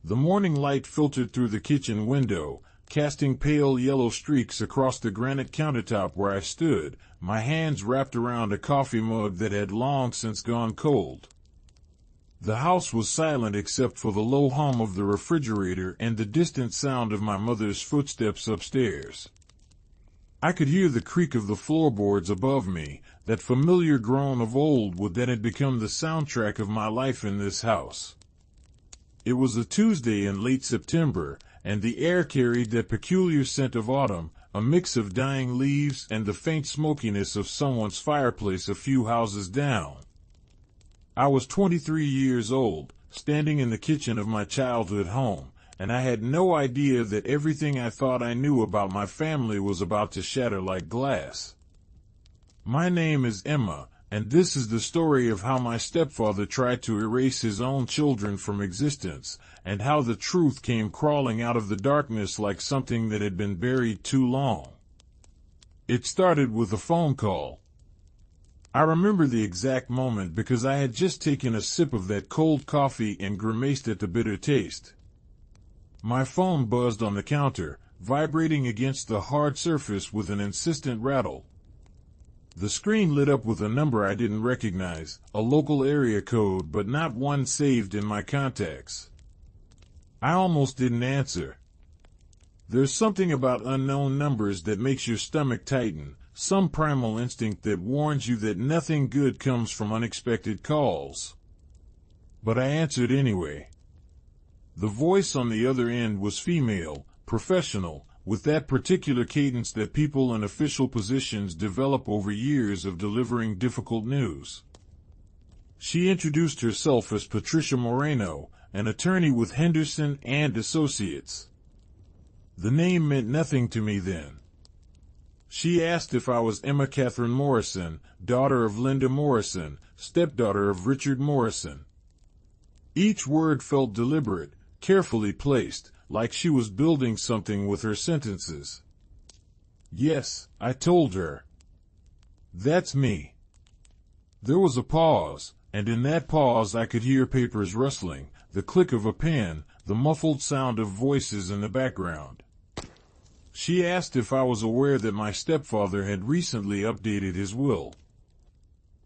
The morning light filtered through the kitchen window, casting pale yellow streaks across the granite countertop where I stood, my hands wrapped around a coffee mug that had long since gone cold. The house was silent except for the low hum of the refrigerator and the distant sound of my mother's footsteps upstairs. I could hear the creak of the floorboards above me, that familiar groan of old that had become the soundtrack of my life in this house. It was a Tuesday in late September, and the air carried that peculiar scent of autumn, a mix of dying leaves and the faint smokiness of someone's fireplace a few houses down. I was 23 years old, standing in the kitchen of my childhood home, and I had no idea that everything I thought I knew about my family was about to shatter like glass. My name is Emma, and this is the story of how my stepfather tried to erase his own children from existence, and how the truth came crawling out of the darkness like something that had been buried too long. It started with a phone call. I remember the exact moment because I had just taken a sip of that cold coffee and grimaced at the bitter taste. My phone buzzed on the counter, vibrating against the hard surface with an insistent rattle. The screen lit up with a number I didn't recognize, a local area code but not one saved in my contacts. I almost didn't answer. There's something about unknown numbers that makes your stomach tighten, some primal instinct that warns you that nothing good comes from unexpected calls. But I answered anyway. The voice on the other end was female, professional, with that particular cadence that people in official positions develop over years of delivering difficult news. She introduced herself as Patricia Moreno, an attorney with Henderson and Associates. The name meant nothing to me then. She asked if I was Emma Catherine Morrison, daughter of Linda Morrison, stepdaughter of Richard Morrison. Each word felt deliberate, carefully placed, like she was building something with her sentences. Yes, I told her. That's me. There was a pause, and in that pause I could hear papers rustling, the click of a pen, the muffled sound of voices in the background. She asked if I was aware that my stepfather had recently updated his will.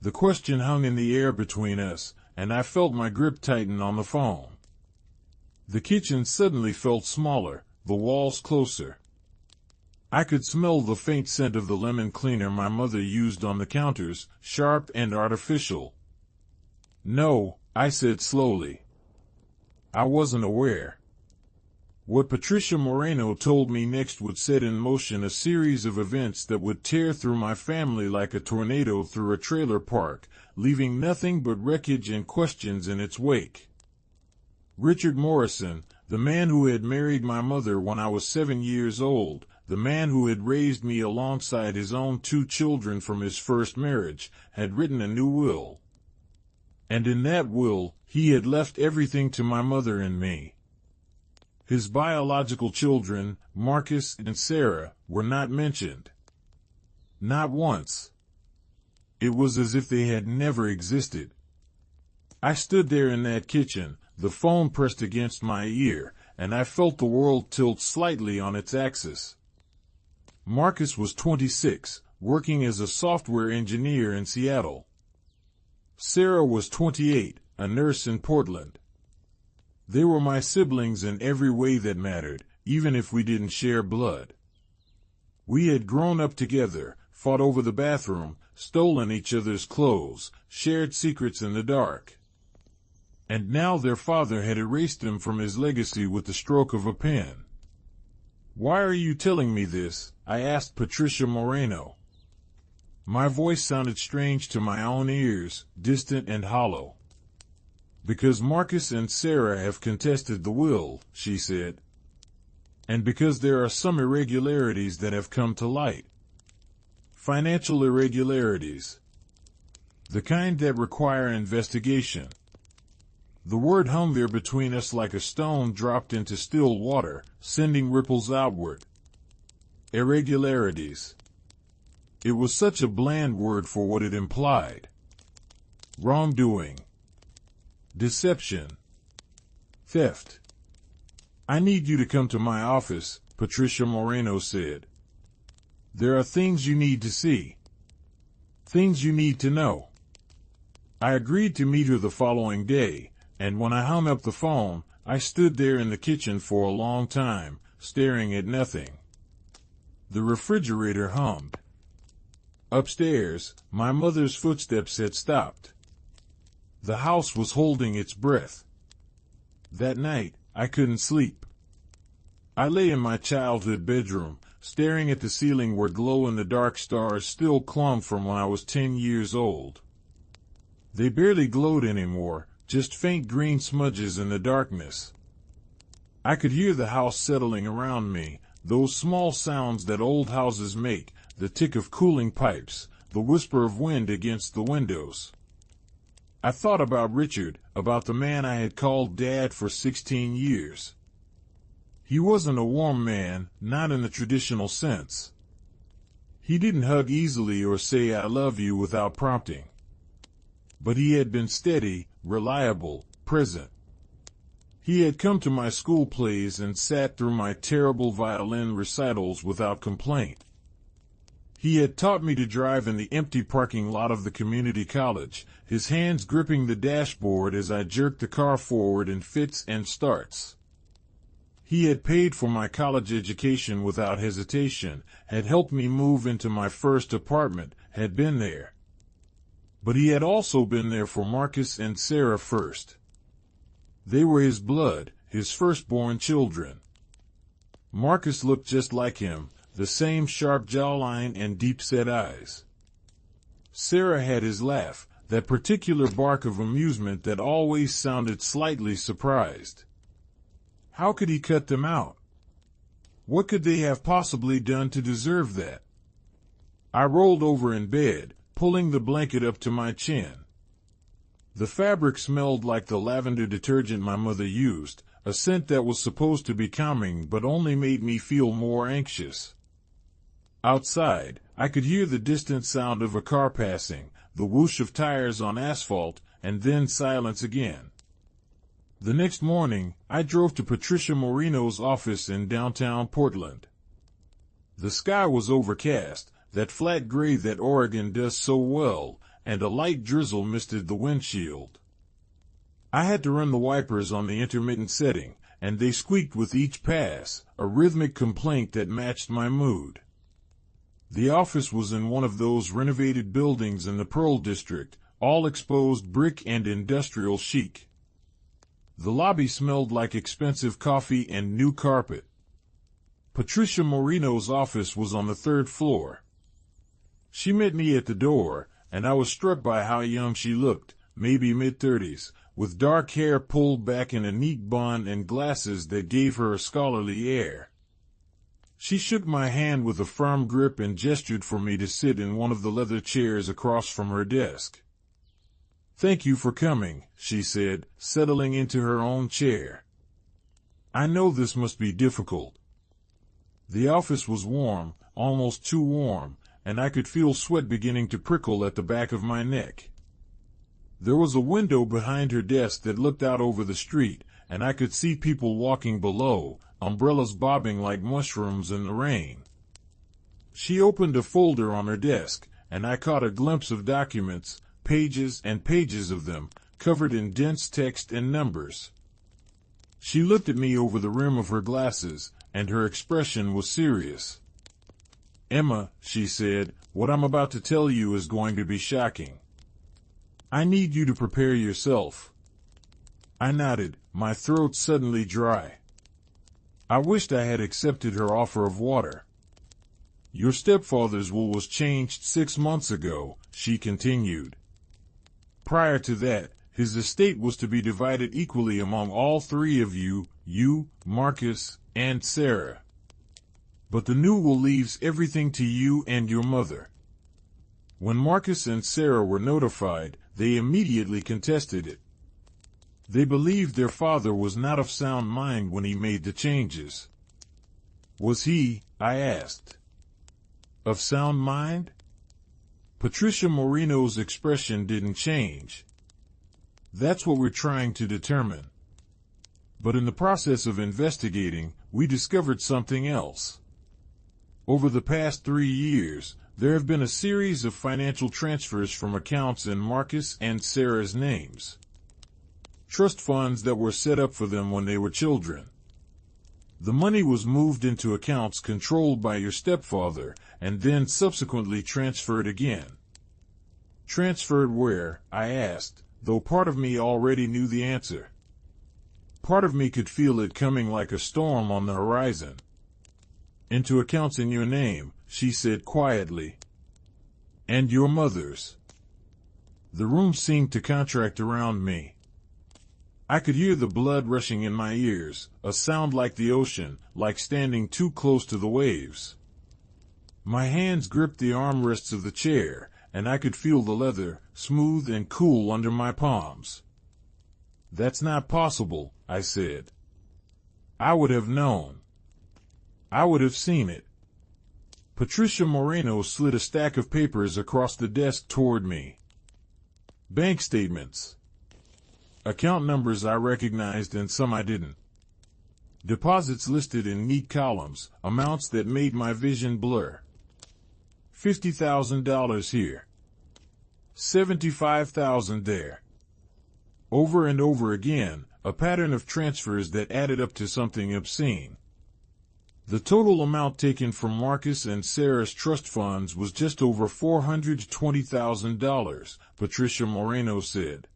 The question hung in the air between us, and I felt my grip tighten on the phone. The kitchen suddenly felt smaller, the walls closer. I could smell the faint scent of the lemon cleaner my mother used on the counters, sharp and artificial. No, I said slowly. I wasn't aware. What Patricia Moreno told me next would set in motion a series of events that would tear through my family like a tornado through a trailer park, leaving nothing but wreckage and questions in its wake. Richard Morrison, the man who had married my mother when I was 7 years old, the man who had raised me alongside his own 2 children from his first marriage, had written a new will. And in that will, he had left everything to my mother and me. His biological children, Marcus and Sarah, were not mentioned. Not once. It was as if they had never existed. I stood there in that kitchen, the phone pressed against my ear, and I felt the world tilt slightly on its axis. Marcus was 26, working as a software engineer in Seattle. Sarah was 28, a nurse in Portland. They were my siblings in every way that mattered, even if we didn't share blood. We had grown up together, fought over the bathroom, stolen each other's clothes, shared secrets in the dark. And now their father had erased them from his legacy with the stroke of a pen. "Why are you telling me this?" I asked Patricia Moreno. My voice sounded strange to my own ears, distant and hollow. "Because Marcus and Sarah have contested the will," she said. "And because there are some irregularities that have come to light. Financial irregularities. The kind that require investigation." The word hung there between us like a stone dropped into still water, sending ripples outward. Irregularities. It was such a bland word for what it implied. Wrongdoing. Deception. Theft. "I need you to come to my office," Patricia Moreno said. "There are things you need to see. Things you need to know." I agreed to meet her the following day, and when I hung up the phone, I stood there in the kitchen for a long time, staring at nothing. The refrigerator hummed. Upstairs, my mother's footsteps had stopped. The house was holding its breath. That night, I couldn't sleep. I lay in my childhood bedroom, staring at the ceiling where glow-in-the-dark stars still clung from when I was 10 years old. They barely glowed anymore, just faint green smudges in the darkness. I could hear the house settling around me, those small sounds that old houses make, the tick of cooling pipes, the whisper of wind against the windows. I thought about Richard, about the man I had called Dad for 16 years. He wasn't a warm man, not in the traditional sense. He didn't hug easily or say "I love you" without prompting. But he had been steady, reliable, present. He had come to my school plays and sat through my terrible violin recitals without complaint. He had taught me to drive in the empty parking lot of the community college, his hands gripping the dashboard as I jerked the car forward in fits and starts. He had paid for my college education without hesitation, had helped me move into my first apartment, had been there. But he had also been there for Marcus and Sarah first. They were his blood, his firstborn children. Marcus looked just like him, the same sharp jawline and deep-set eyes. Sarah had his laugh, that particular bark of amusement that always sounded slightly surprised. How could he cut them out? What could they have possibly done to deserve that? I rolled over in bed, pulling the blanket up to my chin. The fabric smelled like the lavender detergent my mother used, a scent that was supposed to be calming but only made me feel more anxious. Outside, I could hear the distant sound of a car passing, the whoosh of tires on asphalt, and then silence again. The next morning, I drove to Patricia Moreno's office in downtown Portland. The sky was overcast, that flat gray that Oregon does so well, and a light drizzle misted the windshield. I had to run the wipers on the intermittent setting, and they squeaked with each pass, a rhythmic complaint that matched my mood. The office was in one of those renovated buildings in the Pearl District, all exposed brick and industrial chic. The lobby smelled like expensive coffee and new carpet. Patricia Moreno's office was on the 3rd floor. She met me at the door, and I was struck by how young she looked, maybe mid-30s, with dark hair pulled back in a neat bun and glasses that gave her a scholarly air. She shook my hand with a firm grip and gestured for me to sit in one of the leather chairs across from her desk. "Thank you for coming," she said, settling into her own chair. "I know this must be difficult." The office was warm, almost too warm, and I could feel sweat beginning to prickle at the back of my neck. There was a window behind her desk that looked out over the street, and I could see people walking below, umbrellas bobbing like mushrooms in the rain. She opened a folder on her desk, and I caught a glimpse of documents, pages and pages of them, covered in dense text and numbers. She looked at me over the rim of her glasses, and her expression was serious. "Emma," she said, "what I'm about to tell you is going to be shocking. I need you to prepare yourself." I nodded, my throat suddenly dry. I wished I had accepted her offer of water. "Your stepfather's will was changed 6 months ago," she continued. "Prior to that, his estate was to be divided equally among all 3 of you, Marcus, and Sarah. But the new will leaves everything to you and your mother." When Marcus and Sarah were notified, they immediately contested it. They believed their father was not of sound mind when he made the changes. "Was he?" I asked. "Of sound mind?" Patricia Moreno's expression didn't change. "That's what we're trying to determine. But in the process of investigating, we discovered something else. Over the past 3 years, there have been a series of financial transfers from accounts in Marcus and Sarah's names. Trust funds that were set up for them when they were children. The money was moved into accounts controlled by your stepfather and then subsequently transferred again. Transferred where? I asked, though part of me already knew the answer. Part of me could feel it coming like a storm on the horizon. Into accounts in your name, she said quietly. And your mother's. The room seemed to contract around me. I could hear the blood rushing in my ears, a sound like the ocean, like standing too close to the waves. My hands gripped the armrests of the chair, and I could feel the leather, smooth and cool under my palms. That's not possible, I said. I would have known. I would have seen it. Patricia Moreno slid a stack of papers across the desk toward me. Bank statements. Account numbers I recognized and some I didn't. Deposits listed in neat columns, amounts that made my vision blur. $50,000 here. $75,000 there. Over and over again, a pattern of transfers that added up to something obscene. The total amount taken from Marcus and Sarah's trust funds was just over $420,000, Patricia Moreno said.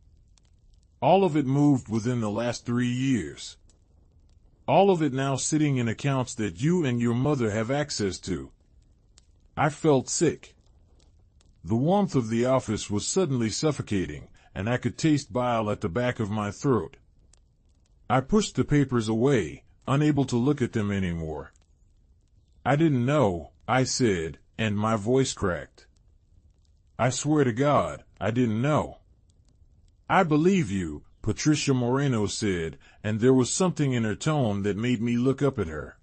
All of it moved within the last 3 years. All of it now sitting in accounts that you and your mother have access to. I felt sick. The warmth of the office was suddenly suffocating, and I could taste bile at the back of my throat. I pushed the papers away, unable to look at them anymore. I didn't know, I said, and my voice cracked. I swear to God, I didn't know. I believe you, Patricia Moreno said, and there was something in her tone that made me look up at her.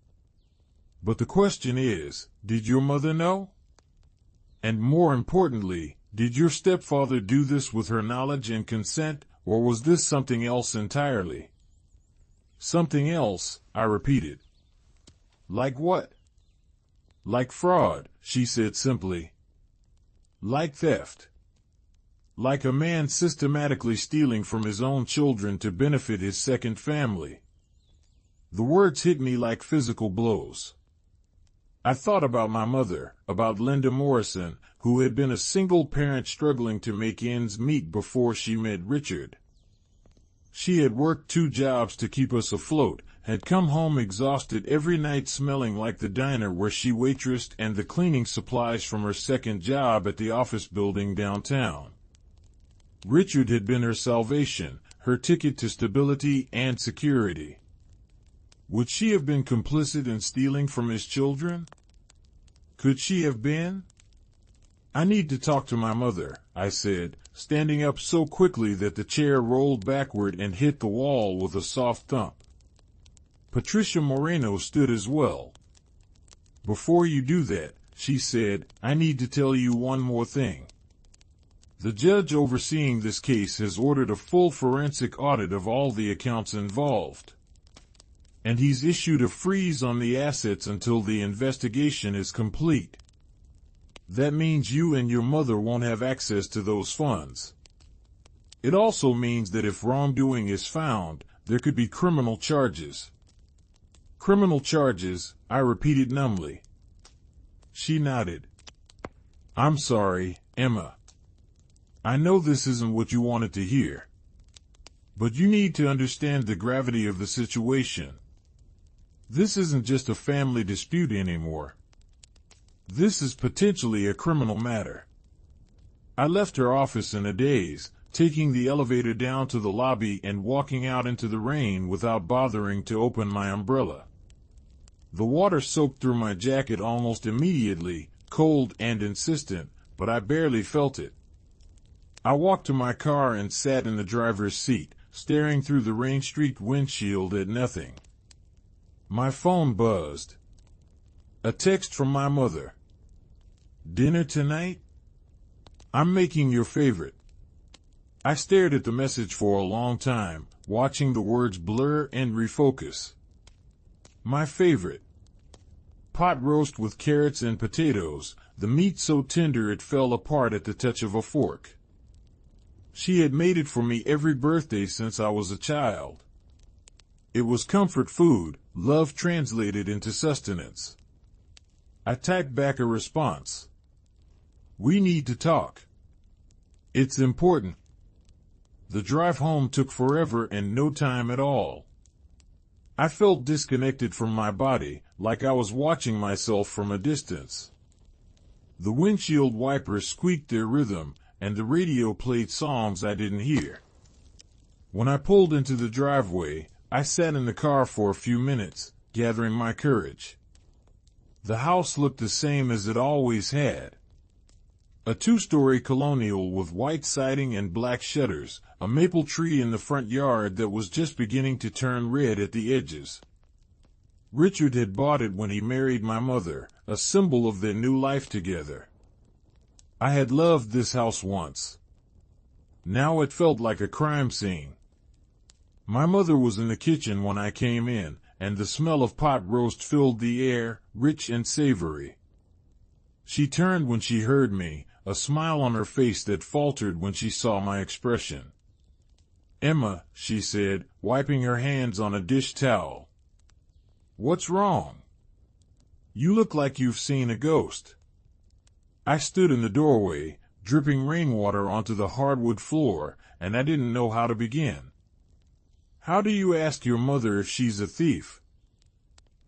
But the question is, did your mother know? And more importantly, did your stepfather do this with her knowledge and consent, or was this something else entirely? Something else, I repeated. Like what? Like fraud, she said simply. Like theft. Like a man systematically stealing from his own children to benefit his second family. The words hit me like physical blows. I thought about my mother, about Linda Morrison, who had been a single parent struggling to make ends meet before she met Richard. She had worked 2 jobs to keep us afloat, had come home exhausted every night smelling like the diner where she waitressed and the cleaning supplies from her second job at the office building downtown. Richard had been her salvation, her ticket to stability and security. Would she have been complicit in stealing from his children? Could she have been? I need to talk to my mother, I said, standing up so quickly that the chair rolled backward and hit the wall with a soft thump. Patricia Moreno stood as well. Before you do that, she said, I need to tell you one more thing. The judge overseeing this case has ordered a full forensic audit of all the accounts involved. And he's issued a freeze on the assets until the investigation is complete. That means you and your mother won't have access to those funds. It also means that if wrongdoing is found, there could be criminal charges. Criminal charges, I repeated numbly. She nodded. I'm sorry, Emma. I know this isn't what you wanted to hear. But you need to understand the gravity of the situation. This isn't just a family dispute anymore. This is potentially a criminal matter. I left her office in a daze, taking the elevator down to the lobby and walking out into the rain without bothering to open my umbrella. The water soaked through my jacket almost immediately, cold and insistent, but I barely felt it. I walked to my car and sat in the driver's seat, staring through the rain-streaked windshield at nothing. My phone buzzed. A text from my mother. Dinner tonight? I'm making your favorite. I stared at the message for a long time, watching the words blur and refocus. My favorite. Pot roast with carrots and potatoes, the meat so tender it fell apart at the touch of a fork. She had made it for me every birthday since I was a child. It was comfort food, love translated into sustenance. I typed back a response. We need to talk. It's important. The drive home took forever and no time at all. I felt disconnected from my body, like I was watching myself from a distance. The windshield wipers squeaked their rhythm, and the radio played songs I didn't hear. When I pulled into the driveway, I sat in the car for a few minutes, gathering my courage. The house looked the same as it always had. A two-story colonial with white siding and black shutters, a maple tree in the front yard that was just beginning to turn red at the edges. Richard had bought it when he married my mother, a symbol of their new life together. I had loved this house once. Now it felt like a crime scene. My mother was in the kitchen when I came in, and the smell of pot roast filled the air, rich and savory. She turned when she heard me, a smile on her face that faltered when she saw my expression. Emma, she said, wiping her hands on a dish towel. What's wrong? You look like you've seen a ghost. I stood in the doorway, dripping rainwater onto the hardwood floor, and I didn't know how to begin. How do you ask your mother if she's a thief?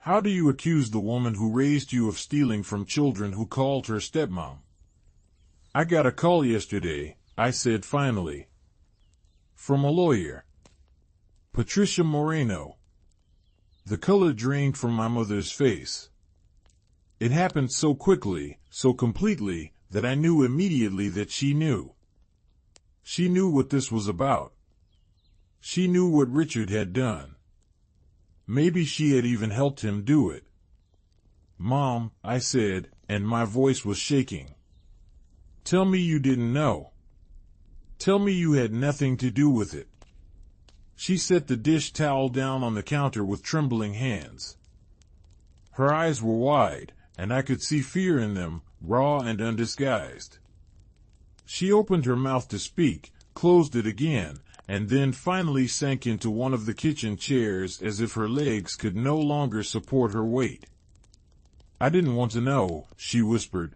How do you accuse the woman who raised you of stealing from children who called her stepmom? I got a call yesterday, I said finally. From a lawyer. Patricia Moreno. The color drained from my mother's face. It happened so quickly, so completely, that I knew immediately that she knew. She knew what this was about. She knew what Richard had done. Maybe she had even helped him do it. Mom, I said, and my voice was shaking. Tell me you didn't know. Tell me you had nothing to do with it. She set the dish towel down on the counter with trembling hands. Her eyes were wide, and I could see fear in them, raw and undisguised. She opened her mouth to speak, closed it again, and then finally sank into one of the kitchen chairs as if her legs could no longer support her weight. I didn't want to know, she whispered.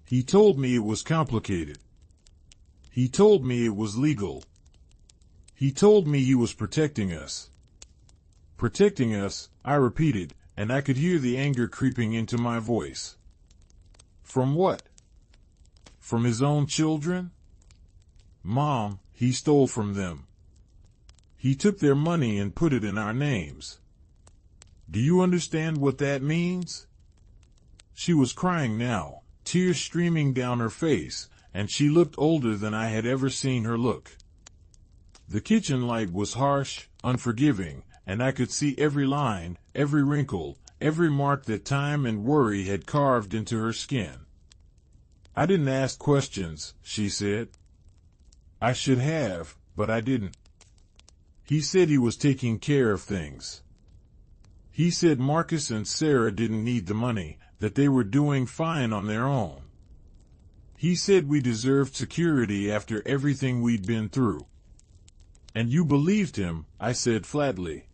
He told me it was complicated. He told me it was legal. He told me he was protecting us. Protecting us, I repeated, and I could hear the anger creeping into my voice. From what? From his own children? Mom, he stole from them. He took their money and put it in our names. Do you understand what that means? She was crying now, tears streaming down her face, and she looked older than I had ever seen her look. The kitchen light was harsh, unforgiving, and I could see every line, every wrinkle, every mark that time and worry had carved into her skin. I didn't ask questions, she said. I should have, but I didn't. He said he was taking care of things. He said Marcus and Sarah didn't need the money, that they were doing fine on their own. He said we deserved security after everything we'd been through. And you believed him, I said flatly.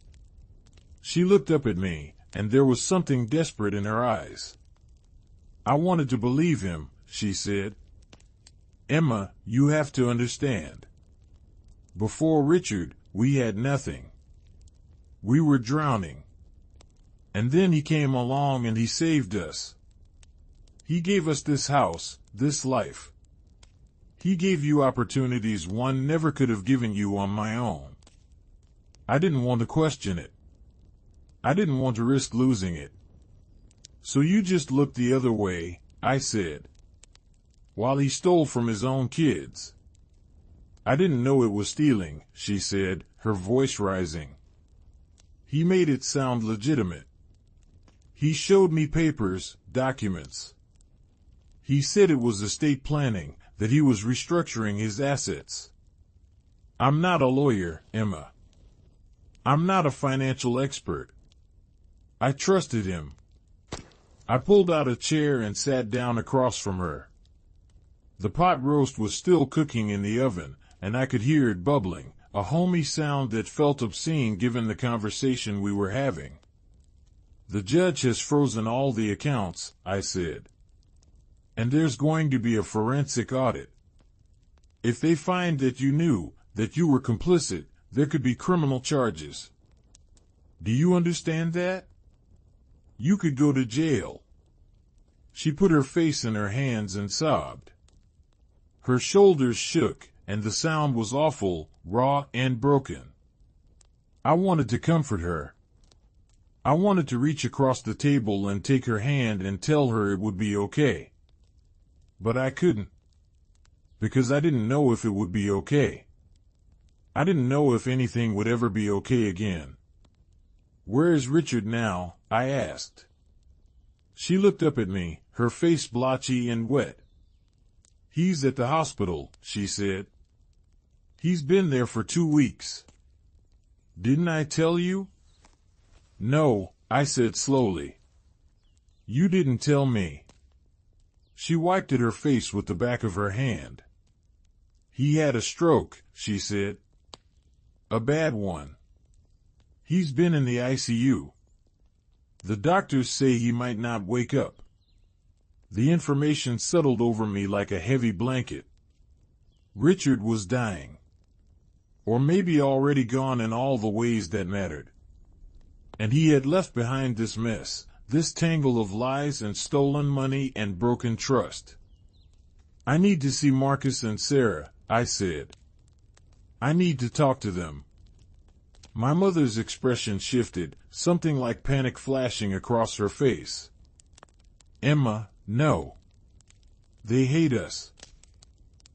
She looked up at me, and there was something desperate in her eyes. I wanted to believe him, she said. Emma, you have to understand. Before Richard, we had nothing. We were drowning. And then he came along and he saved us. He gave us this house, this life. He gave you opportunities one never could have given you on my own. I didn't want to question it. I didn't want to risk losing it. So you just looked the other way, I said. While he stole from his own kids. I didn't know it was stealing, she said, her voice rising. He made it sound legitimate. He showed me papers, documents. He said it was estate planning, that he was restructuring his assets. I'm not a lawyer, Emma. I'm not a financial expert. I trusted him. I pulled out a chair and sat down across from her. The pot roast was still cooking in the oven, and I could hear it bubbling, a homey sound that felt obscene given the conversation we were having. The judge has frozen all the accounts, I said. And there's going to be a forensic audit. If they find that you knew, that you were complicit, there could be criminal charges. Do you understand that? You could go to jail. She put her face in her hands and sobbed. Her shoulders shook, and the sound was awful, raw, and broken. I wanted to comfort her. I wanted to reach across the table and take her hand and tell her it would be okay. But I couldn't. Because I didn't know if it would be okay. I didn't know if anything would ever be okay again. Where is Richard now? I asked. She looked up at me, her face blotchy and wet. He's at the hospital, she said. He's been there for 2 weeks. Didn't I tell you? No, I said slowly. You didn't tell me. She wiped at her face with the back of her hand. He had a stroke, she said. A bad one. He's been in the ICU. The doctors say he might not wake up. The information settled over me like a heavy blanket. Richard was dying. Or maybe already gone in all the ways that mattered. And he had left behind this mess, this tangle of lies and stolen money and broken trust. I need to see Marcus and Sarah, I said. I need to talk to them. My mother's expression shifted, something like panic flashing across her face. Emma, no. They hate us.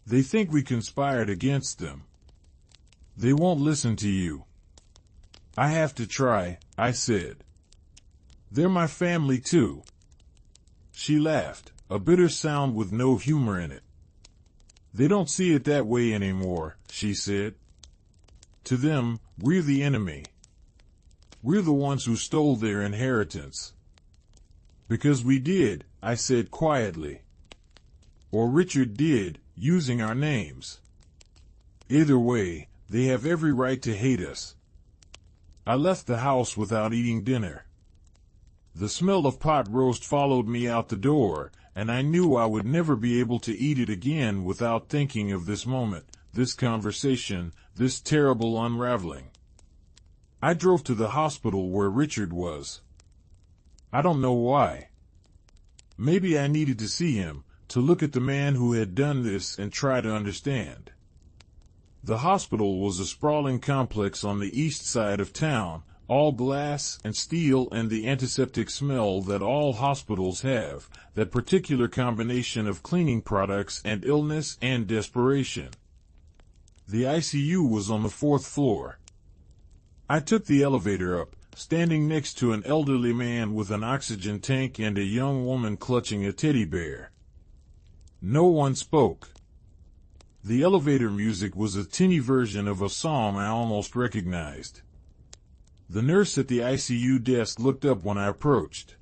They think we conspired against them. They won't listen to you. I have to try, I said. They're my family too. She laughed, a bitter sound with no humor in it. They don't see it that way anymore, she said. To them, we're the enemy. We're the ones who stole their inheritance. Because we did, I said quietly. Or Richard did, using our names. Either way, they have every right to hate us. I left the house without eating dinner. The smell of pot roast followed me out the door, and I knew I would never be able to eat it again without thinking of this moment, this conversation, this terrible unraveling. I drove to the hospital where Richard was. I don't know why. Maybe I needed to see him, to look at the man who had done this and try to understand. The hospital was a sprawling complex on the east side of town, all glass and steel and the antiseptic smell that all hospitals have, that particular combination of cleaning products and illness and desperation. The ICU was on the 4th floor. I took the elevator up, standing next to an elderly man with an oxygen tank and a young woman clutching a teddy bear. No one spoke. The elevator music was a tinny version of a song I almost recognized. The nurse at the ICU desk looked up when I approached.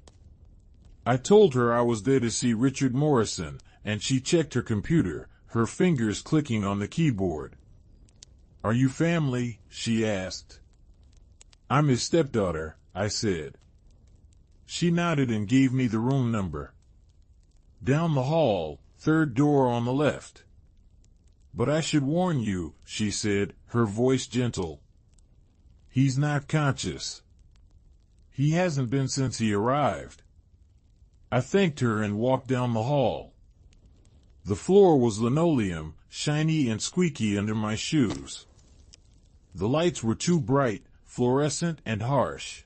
I told her I was there to see Richard Morrison, and she checked her computer, her fingers clicking on the keyboard. Are you family? She asked. I'm his stepdaughter, I said. She nodded and gave me the room number. Down the hall, 3rd door on the left. But I should warn you, she said, her voice gentle. He's not conscious. He hasn't been since he arrived. I thanked her and walked down the hall. The floor was linoleum, shiny and squeaky under my shoes. The lights were too bright, fluorescent and harsh.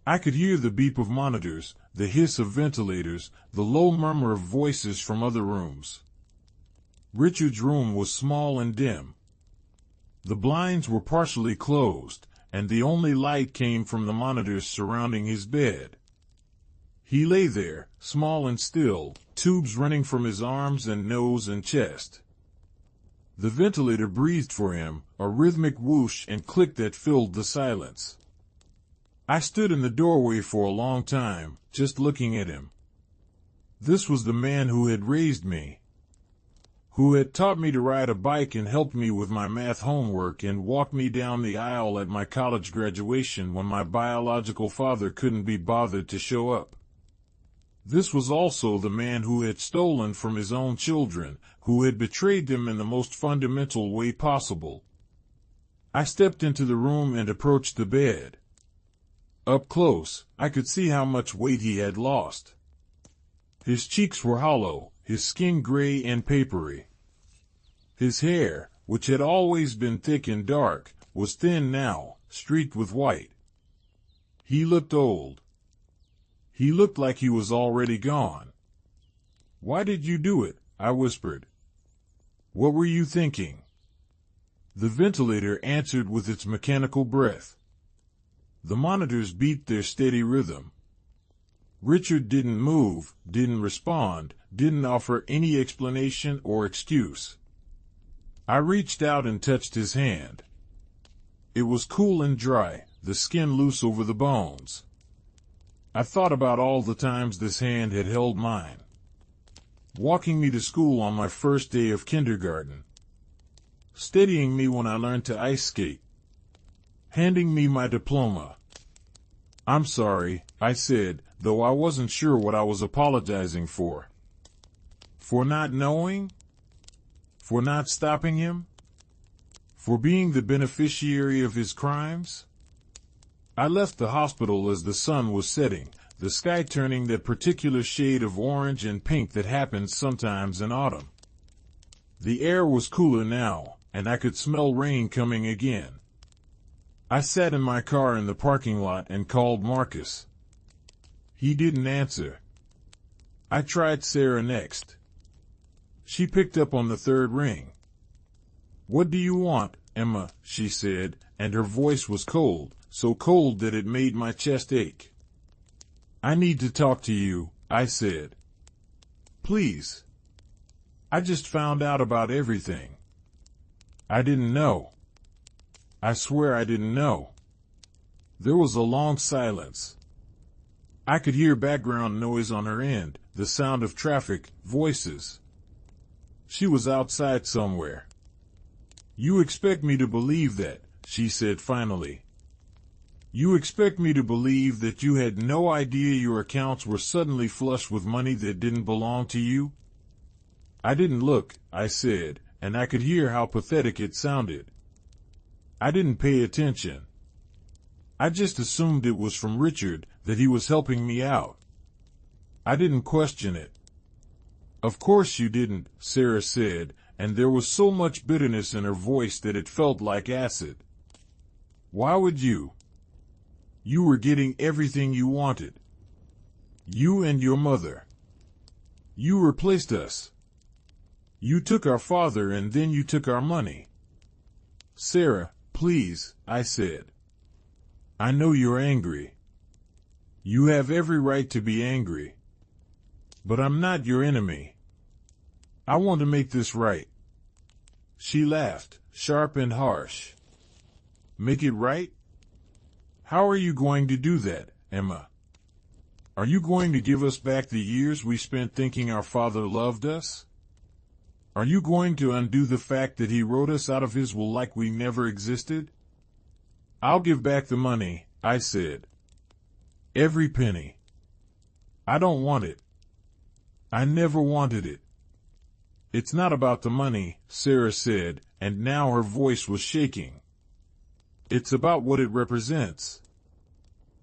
I could hear the beep of monitors, the hiss of ventilators, the low murmur of voices from other rooms. Richard's room was small and dim. The blinds were partially closed, and the only light came from the monitors surrounding his bed. He lay there, small and still, tubes running from his arms and nose and chest. The ventilator breathed for him, a rhythmic whoosh and click that filled the silence. I stood in the doorway for a long time, just looking at him. This was the man who had raised me, who had taught me to ride a bike and helped me with my math homework and walked me down the aisle at my college graduation when my biological father couldn't be bothered to show up. This was also the man who had stolen from his own children, who had betrayed them in the most fundamental way possible. I stepped into the room and approached the bed. Up close, I could see how much weight he had lost. His cheeks were hollow, his skin gray and papery. His hair, which had always been thick and dark, was thin now, streaked with white. He looked old. He looked like he was already gone. "Why did you do it?" I whispered. "What were you thinking?" The ventilator answered with its mechanical breath. The monitors beat their steady rhythm. Richard didn't move, didn't respond, didn't offer any explanation or excuse. I reached out and touched his hand. It was cool and dry, the skin loose over the bones. I thought about all the times this hand had held mine. Walking me to school on my first day of kindergarten. Steadying me when I learned to ice skate. Handing me my diploma. "I'm sorry," I said, though I wasn't sure what I was apologizing for. For not knowing? For not stopping him? For being the beneficiary of his crimes? I left the hospital as the sun was setting, the sky turning that particular shade of orange and pink that happens sometimes in autumn. The air was cooler now, and I could smell rain coming again. I sat in my car in the parking lot and called Marcus. He didn't answer. I tried Sarah next. She picked up on the third ring. "What do you want, Emma?" she said, and her voice was cold, so cold that it made my chest ache. "I need to talk to you," I said. "Please. I just found out about everything. I didn't know. I swear I didn't know." There was a long silence. I could hear background noise on her end, the sound of traffic, voices. She was outside somewhere. "You expect me to believe that," she said finally. "You expect me to believe that you had no idea your accounts were suddenly flush with money that didn't belong to you?" "I didn't look," I said, and I could hear how pathetic it sounded. "I didn't pay attention. I just assumed it was from Richard, that he was helping me out. I didn't question it." "Of course you didn't," Sarah said, and there was so much bitterness in her voice that it felt like acid. "Why would you? You were getting everything you wanted. You and your mother. You replaced us. You took our father and then you took our money." "Sarah, please," I said. "I know you're angry. You have every right to be angry. But I'm not your enemy. I want to make this right." She laughed, sharp and harsh. "Make it right? How are you going to do that, Emma? Are you going to give us back the years we spent thinking our father loved us? Are you going to undo the fact that he wrote us out of his will like we never existed?" "I'll give back the money," I said. "Every penny. I don't want it. I never wanted it." "It's not about the money," Sarah said, and now her voice was shaking. "It's about what it represents.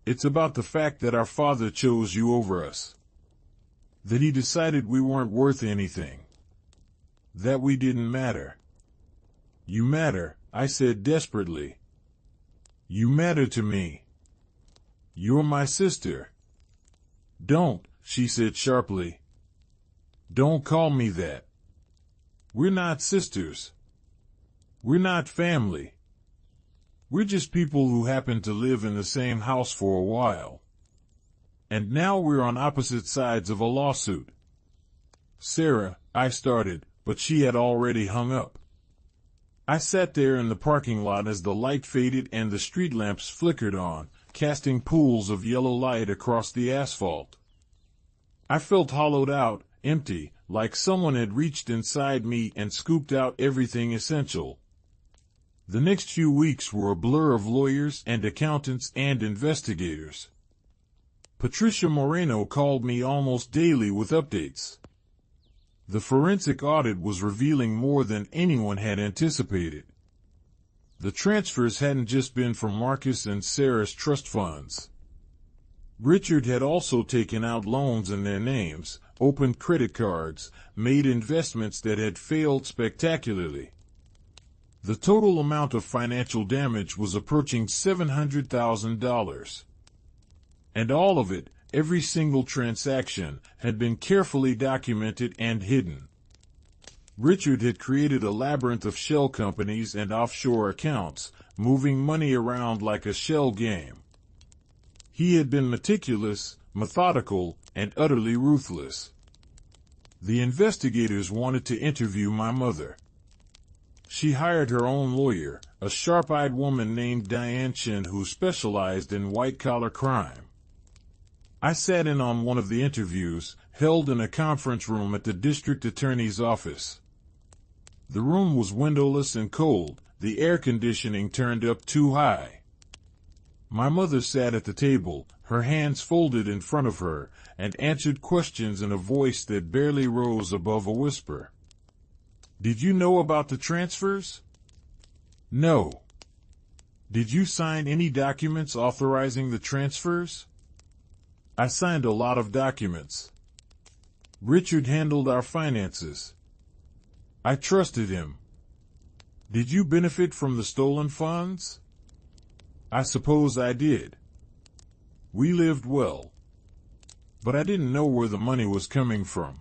It's about the fact that our father chose you over us. That he decided we weren't worth anything. That we didn't matter." "You matter," I said desperately. "You matter to me. You're my sister." "Don't," she said sharply. "Don't call me that. We're not sisters. We're not family. We're just people who happen to live in the same house for a while. And now we're on opposite sides of a lawsuit." "Sarah," I started, but she had already hung up. I sat there in the parking lot as the light faded and the street lamps flickered on, casting pools of yellow light across the asphalt. I felt hollowed out, empty, like someone had reached inside me and scooped out everything essential. The next few weeks were a blur of lawyers and accountants and investigators. Patricia Moreno called me almost daily with updates. The forensic audit was revealing more than anyone had anticipated. The transfers hadn't just been from Marcus and Sarah's trust funds. Richard had also taken out loans in their names, opened credit cards, made investments that had failed spectacularly. The total amount of financial damage was approaching $700,000. And all of it, every single transaction, had been carefully documented and hidden. Richard had created a labyrinth of shell companies and offshore accounts, moving money around like a shell game. He had been meticulous, methodical, and utterly ruthless. The investigators wanted to interview my mother. She hired her own lawyer, a sharp-eyed woman named Diane Chen who specialized in white-collar crime. I sat in on one of the interviews, held in a conference room at the district attorney's office. The room was windowless and cold, the air conditioning turned up too high. My mother sat at the table, her hands folded in front of her, and answered questions in a voice that barely rose above a whisper. "Did you know about the transfers?" "No." "Did you sign any documents authorizing the transfers?" "I signed a lot of documents. Richard handled our finances. I trusted him." "Did you benefit from the stolen funds?" "I suppose I did. We lived well. But I didn't know where the money was coming from."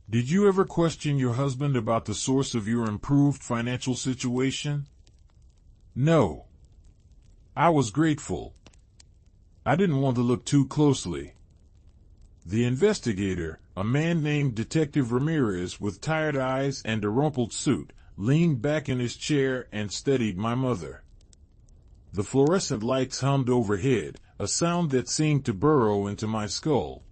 "Did you ever question your husband about the source of your improved financial situation?" "No. I was grateful. I didn't want to look too closely." The investigator, a man named Detective Ramirez with tired eyes and a rumpled suit, leaned back in his chair and studied my mother. The fluorescent lights hummed overhead, a sound that seemed to burrow into my skull.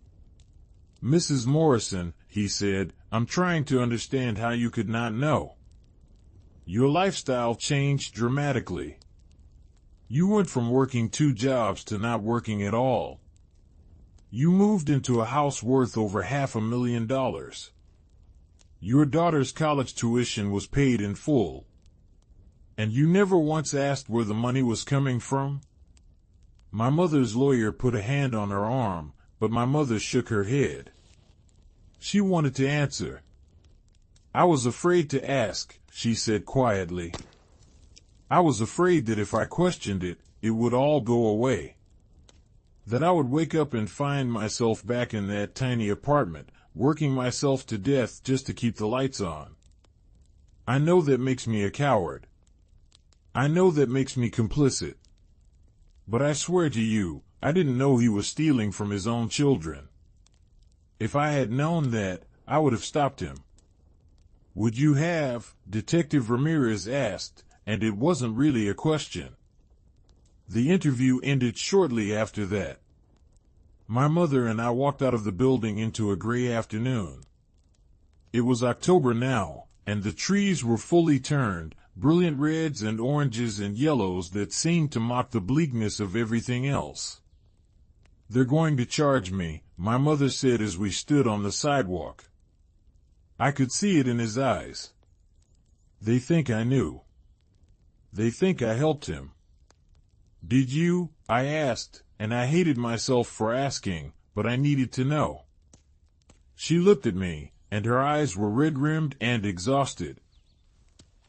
"Mrs. Morrison," he said, "I'm trying to understand how you could not know. Your lifestyle changed dramatically. You went from working 2 jobs to not working at all. You moved into a house worth over $500,000. Your daughter's college tuition was paid in full. And you never once asked where the money was coming from?" My mother's lawyer put a hand on her arm, but my mother shook her head. She wanted to answer. "I was afraid to ask," she said quietly. "I was afraid that if I questioned it, it would all go away. That I would wake up and find myself back in that tiny apartment, working myself to death just to keep the lights on. I know that makes me a coward. I know that makes me complicit. But I swear to you, I didn't know he was stealing from his own children. If I had known that, I would have stopped him." "Would you have?" Detective Ramirez asked, and it wasn't really a question. The interview ended shortly after that. My mother and I walked out of the building into a gray afternoon. It was October now, and the trees were fully turned, brilliant reds and oranges and yellows that seemed to mock the bleakness of everything else. "They're going to charge me," my mother said as we stood on the sidewalk. I could see it in his eyes. "They think I knew. They think I helped him." "Did you?" I asked, and I hated myself for asking, but I needed to know. She looked at me, and her eyes were red-rimmed and exhausted.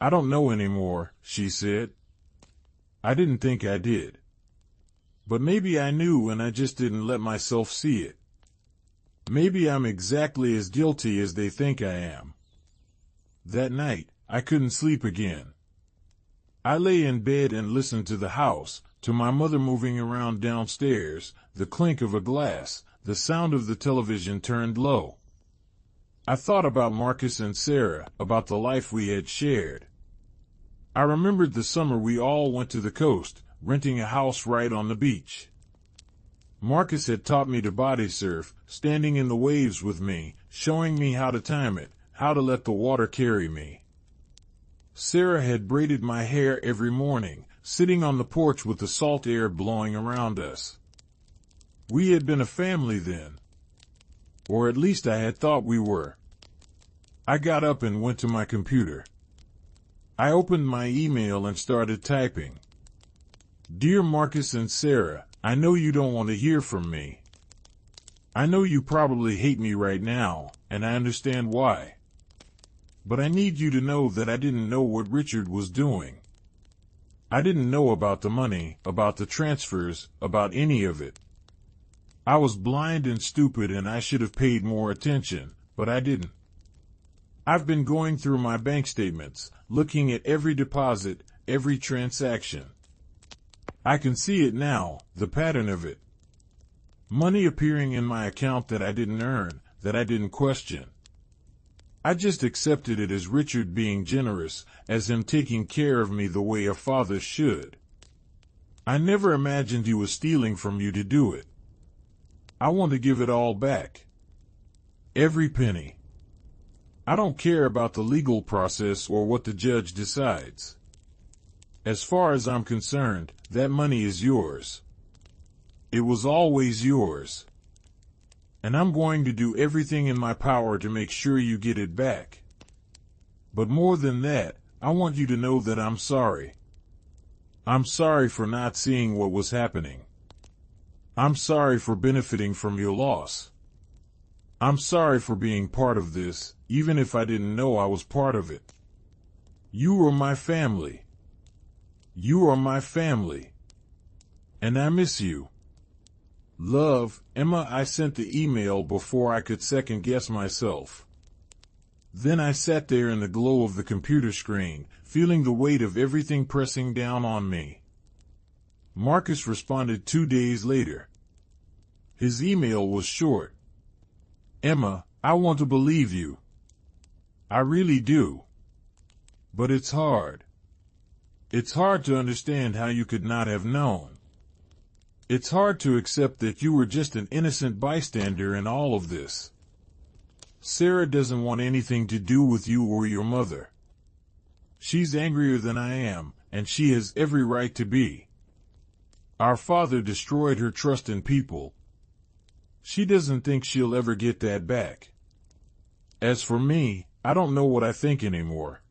"I don't know anymore," she said. "I didn't think I did. But maybe I knew and I just didn't let myself see it. Maybe I'm exactly as guilty as they think I am." That night, I couldn't sleep again. I lay in bed and listened to the house, to my mother moving around downstairs, the clink of a glass, the sound of the television turned low. I thought about Marcus and Sarah, about the life we had shared. I remembered the summer we all went to the coast, renting a house right on the beach. Marcus had taught me to body surf, standing in the waves with me, showing me how to time it, how to let the water carry me. Sarah had braided my hair every morning, sitting on the porch with the salt air blowing around us. We had been a family then. Or at least I had thought we were. I got up and went to my computer. I opened my email and started typing. Dear Marcus and Sarah, I know you don't want to hear from me. I know you probably hate me right now, and I understand why. But I need you to know that I didn't know what Richard was doing. I didn't know about the money, about the transfers, about any of it. I was blind and stupid and I should have paid more attention, but I didn't. I've been going through my bank statements, looking at every deposit, every transaction. I can see it now, the pattern of it. Money appearing in my account that I didn't earn, that I didn't question. I just accepted it as Richard being generous, as him taking care of me the way a father should. I never imagined he was stealing from you to do it. I want to give it all back. Every penny. I don't care about the legal process or what the judge decides. As far as I'm concerned, that money is yours. It was always yours. And I'm going to do everything in my power to make sure you get it back. But more than that, I want you to know that I'm sorry. I'm sorry for not seeing what was happening. I'm sorry for benefiting from your loss. I'm sorry for being part of this, even if I didn't know I was part of it. You are my family. You are my family. And I miss you. Love, Emma. I sent the email before I could second guess myself. Then I sat there in the glow of the computer screen, feeling the weight of everything pressing down on me. Marcus responded 2 days later. His email was short. Emma, I want to believe you. I really do. But it's hard. It's hard to understand how you could not have known. It's hard to accept that you were just an innocent bystander in all of this. Sarah doesn't want anything to do with you or your mother. She's angrier than I am, and she has every right to be. Our father destroyed her trust in people. She doesn't think she'll ever get that back. As for me, I don't know what I think anymore.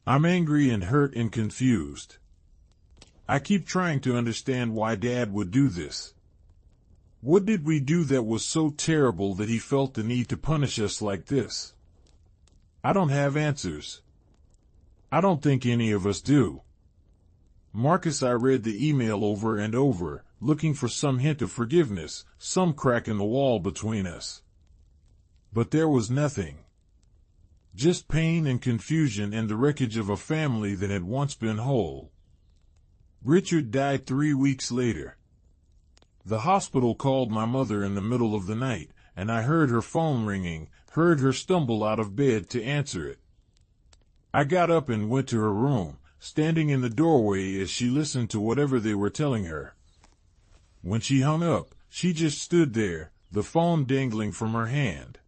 I'm angry and hurt and confused. I keep trying to understand why Dad would do this. What did we do that was so terrible that he felt the need to punish us like this? I don't have answers. I don't think any of us do. Marcus, I read the email over and over, looking for some hint of forgiveness, some crack in the wall between us. But there was nothing. Just pain and confusion and the wreckage of a family that had once been whole. Richard died 3 weeks later. The hospital called my mother in the middle of the night, and I heard her phone ringing, heard her stumble out of bed to answer it. I got up and went to her room, standing in the doorway as she listened to whatever they were telling her. When she hung up, she just stood there, the phone dangling from her hand.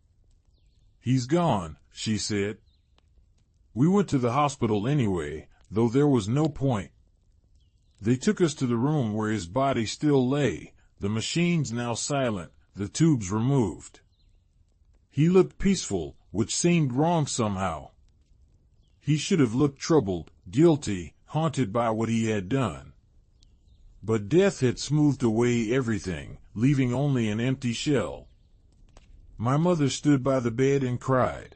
"He's gone," she said. We went to the hospital anyway, though there was no point. They took us to the room where his body still lay, the machines now silent, the tubes removed. He looked peaceful, which seemed wrong somehow. He should have looked troubled, guilty, haunted by what he had done. But death had smoothed away everything, leaving only an empty shell. My mother stood by the bed and cried.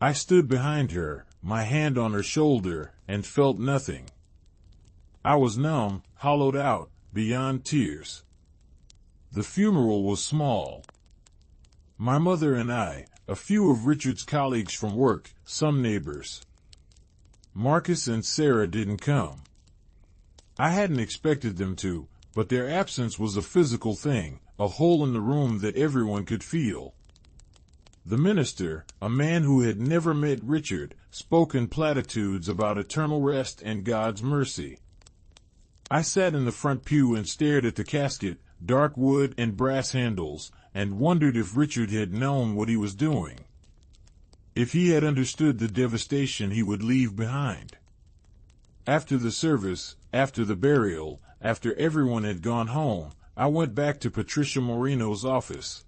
I stood behind her, my hand on her shoulder, and felt nothing. I was numb, hollowed out, beyond tears. The funeral was small. My mother and I, a few of Richard's colleagues from work, some neighbors. Marcus and Sarah didn't come. I hadn't expected them to, but their absence was a physical thing, a hole in the room that everyone could feel. The minister, a man who had never met Richard, spoke in platitudes about eternal rest and God's mercy. I sat in the front pew and stared at the casket, dark wood and brass handles, and wondered if Richard had known what he was doing. If he had understood the devastation he would leave behind. After the service, after the burial, after everyone had gone home, I went back to Patricia Moreno's office.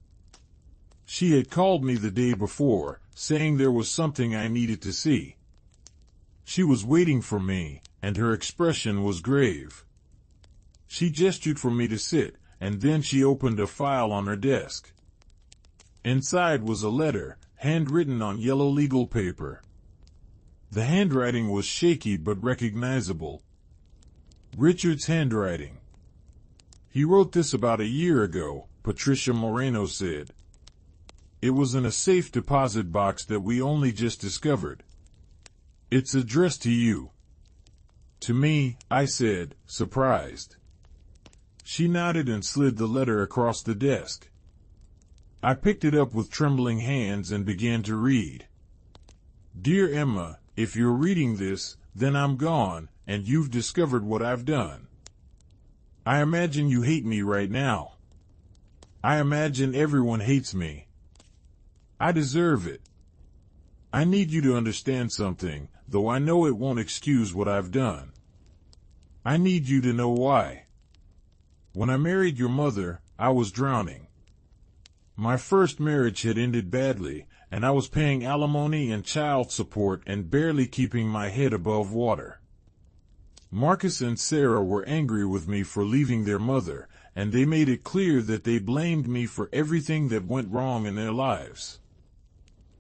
She had called me the day before, saying there was something I needed to see. She was waiting for me, and her expression was grave. She gestured for me to sit, and then she opened a file on her desk. Inside was a letter, handwritten on yellow legal paper. The handwriting was shaky but recognizable. Richard's handwriting. He wrote this about a year ago, Patricia Moreno said. It was in a safe deposit box that we only just discovered. It's addressed to you. To me, I said, surprised. She nodded and slid the letter across the desk. I picked it up with trembling hands and began to read. Dear Emma, if you're reading this, then I'm gone, and you've discovered what I've done. I imagine you hate me right now. I imagine everyone hates me. I deserve it. I need you to understand something, though I know it won't excuse what I've done. I need you to know why. When I married your mother, I was drowning. My first marriage had ended badly, and I was paying alimony and child support and barely keeping my head above water. Marcus and Sarah were angry with me for leaving their mother, and they made it clear that they blamed me for everything that went wrong in their lives.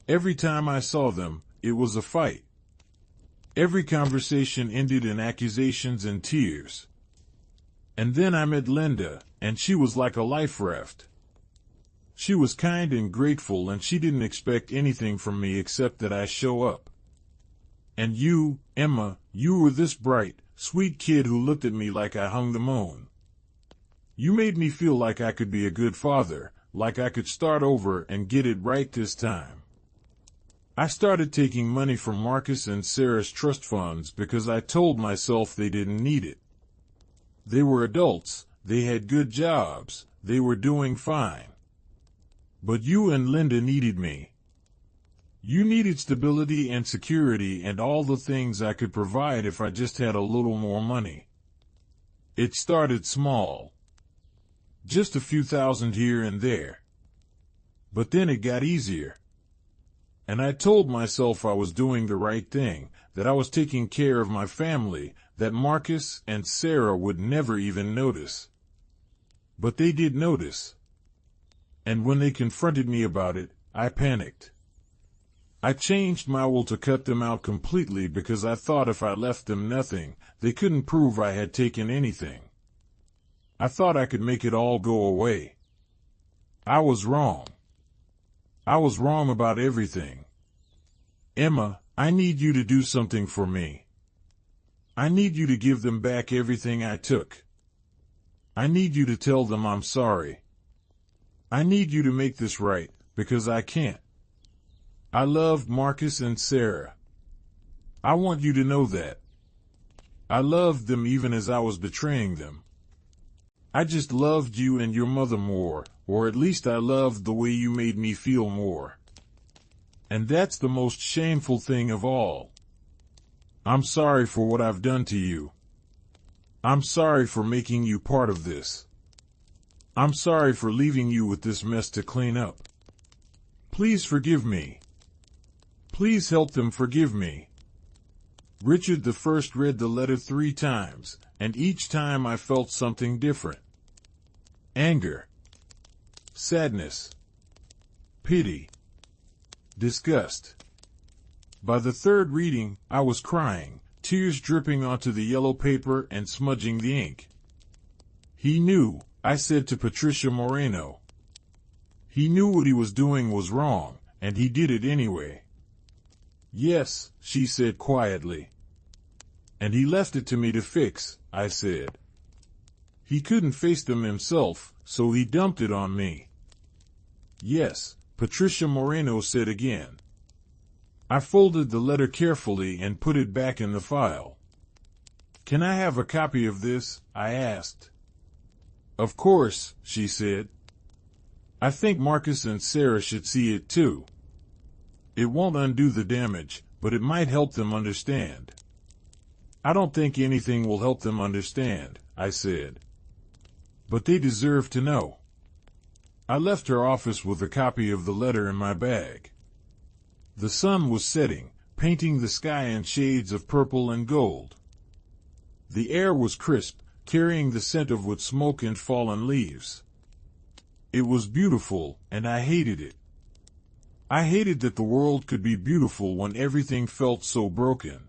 Every time I saw them, it was a fight. Every conversation ended in accusations and tears. And then I met Linda, and she was like a life raft. She was kind and grateful, and she didn't expect anything from me except that I show up. And you, Emma, you were this bright, sweet kid who looked at me like I hung the moon. You made me feel like I could be a good father, like I could start over and get it right this time. I started taking money from Marcus and Sarah's trust funds because I told myself they didn't need it. They were adults, they had good jobs, they were doing fine. But you and Linda needed me. You needed stability and security and all the things I could provide if I just had a little more money. It started small. Just a few thousand here and there. But then it got easier. And I told myself I was doing the right thing, that I was taking care of my family, that Marcus and Sarah would never even notice. But they did notice. And when they confronted me about it, I panicked. I changed my will to cut them out completely because I thought if I left them nothing, they couldn't prove I had taken anything. I thought I could make it all go away. I was wrong. I was wrong about everything. Emma, I need you to do something for me. I need you to give them back everything I took. I need you to tell them I'm sorry. I need you to make this right, because I can't. I loved Marcus and Sarah. I want you to know that. I loved them even as I was betraying them. I just loved you and your mother more, or at least I loved the way you made me feel more. And that's the most shameful thing of all. I'm sorry for what I've done to you. I'm sorry for making you part of this. I'm sorry for leaving you with this mess to clean up. Please forgive me. Please help them forgive me. Richard I read the letter 3 times, and each time I felt something different. Anger, sadness, pity, disgust. By the 3rd reading, I was crying, tears dripping onto the yellow paper and smudging the ink. He knew, I said to Patricia Moreno. He knew what he was doing was wrong, and he did it anyway. Yes, she said quietly. And he left it to me to fix, I said. He couldn't face them himself, so he dumped it on me. Yes, Patricia Moreno said again. I folded the letter carefully and put it back in the file. Can I have a copy of this? I asked. Of course, she said. I think Marcus and Sarah should see it too. It won't undo the damage, but it might help them understand. I don't think anything will help them understand, I said. But they deserve to know. I left her office with a copy of the letter in my bag. The sun was setting, painting the sky in shades of purple and gold. The air was crisp, carrying the scent of wood smoke and fallen leaves. It was beautiful, and I hated it. I hated that the world could be beautiful when everything felt so broken.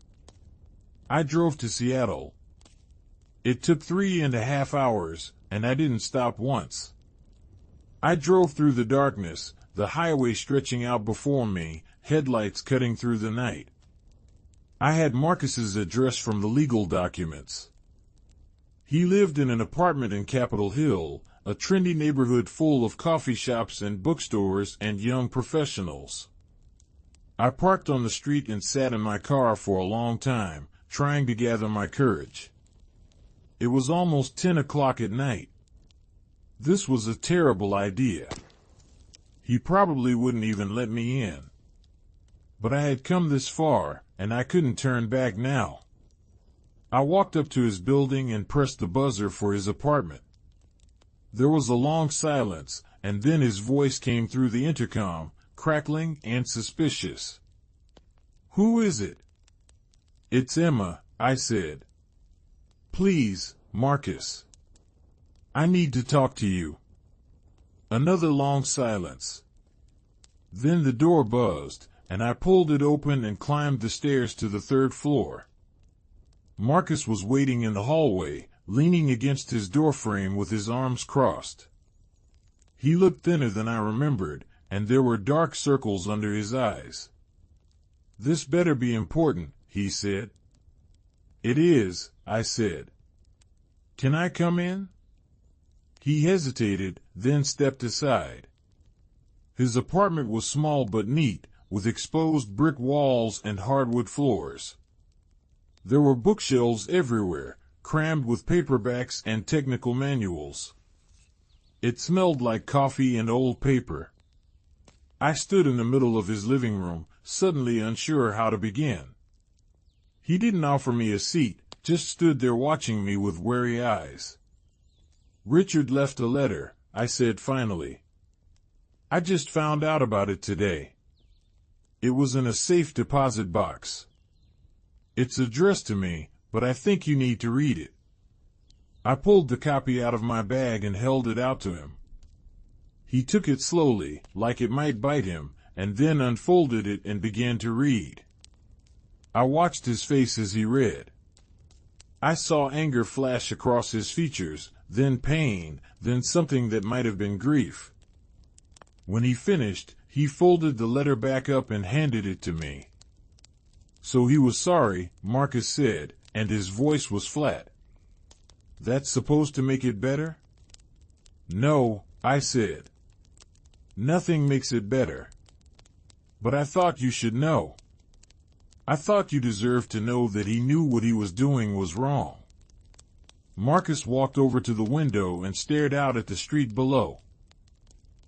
I drove to Seattle. It took 3.5 hours, and I didn't stop once. I drove through the darkness, the highway stretching out before me, headlights cutting through the night. I had Marcus's address from the legal documents. He lived in an apartment in Capitol Hill, a trendy neighborhood full of coffee shops and bookstores and young professionals. I parked on the street and sat in my car for a long time, trying to gather my courage. It was almost 10 o'clock at night. This was a terrible idea. He probably wouldn't even let me in. But I had come this far, and I couldn't turn back now. I walked up to his building and pressed the buzzer for his apartment. There was a long silence, and then his voice came through the intercom, crackling and suspicious. Who is it? It's Emma, I said. Please, Marcus. I need to talk to you. Another long silence. Then the door buzzed, and I pulled it open and climbed the stairs to the 3rd floor. Marcus was waiting in the hallway, leaning against his doorframe with his arms crossed. He looked thinner than I remembered, and there were dark circles under his eyes. This better be important, he said. It is, I said. Can I come in? He hesitated, then stepped aside. His apartment was small but neat, with exposed brick walls and hardwood floors. There were bookshelves everywhere, crammed with paperbacks and technical manuals. It smelled like coffee and old paper. I stood in the middle of his living room, suddenly unsure how to begin. He didn't offer me a seat, just stood there watching me with wary eyes. Richard left a letter, I said finally. I just found out about it today. It was in a safe deposit box. It's addressed to me, but I think you need to read it. I pulled the copy out of my bag and held it out to him. He took it slowly, like it might bite him, and then unfolded it and began to read. I watched his face as he read. I saw anger flash across his features, then pain, then something that might have been grief. When he finished, he folded the letter back up and handed it to me. So he was sorry, Marcus said, and his voice was flat. That's supposed to make it better? No, I said. Nothing makes it better. But I thought you should know. I thought you deserved to know that he knew what he was doing was wrong. Marcus walked over to the window and stared out at the street below.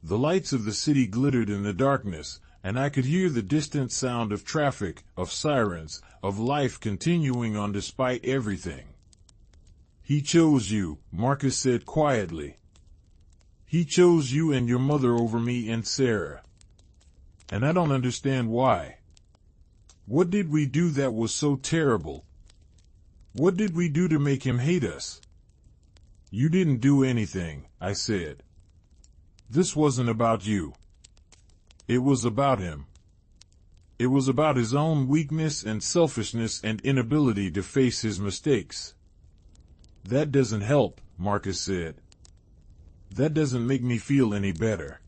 The lights of the city glittered in the darkness, and I could hear the distant sound of traffic, of sirens, of life continuing on despite everything. He chose you, Marcus said quietly. He chose you and your mother over me and Sarah. And I don't understand why. What did we do that was so terrible? What did we do to make him hate us? You didn't do anything, I said. This wasn't about you. It was about him. It was about his own weakness and selfishness and inability to face his mistakes. That doesn't help, Marcus said. That doesn't make me feel any better.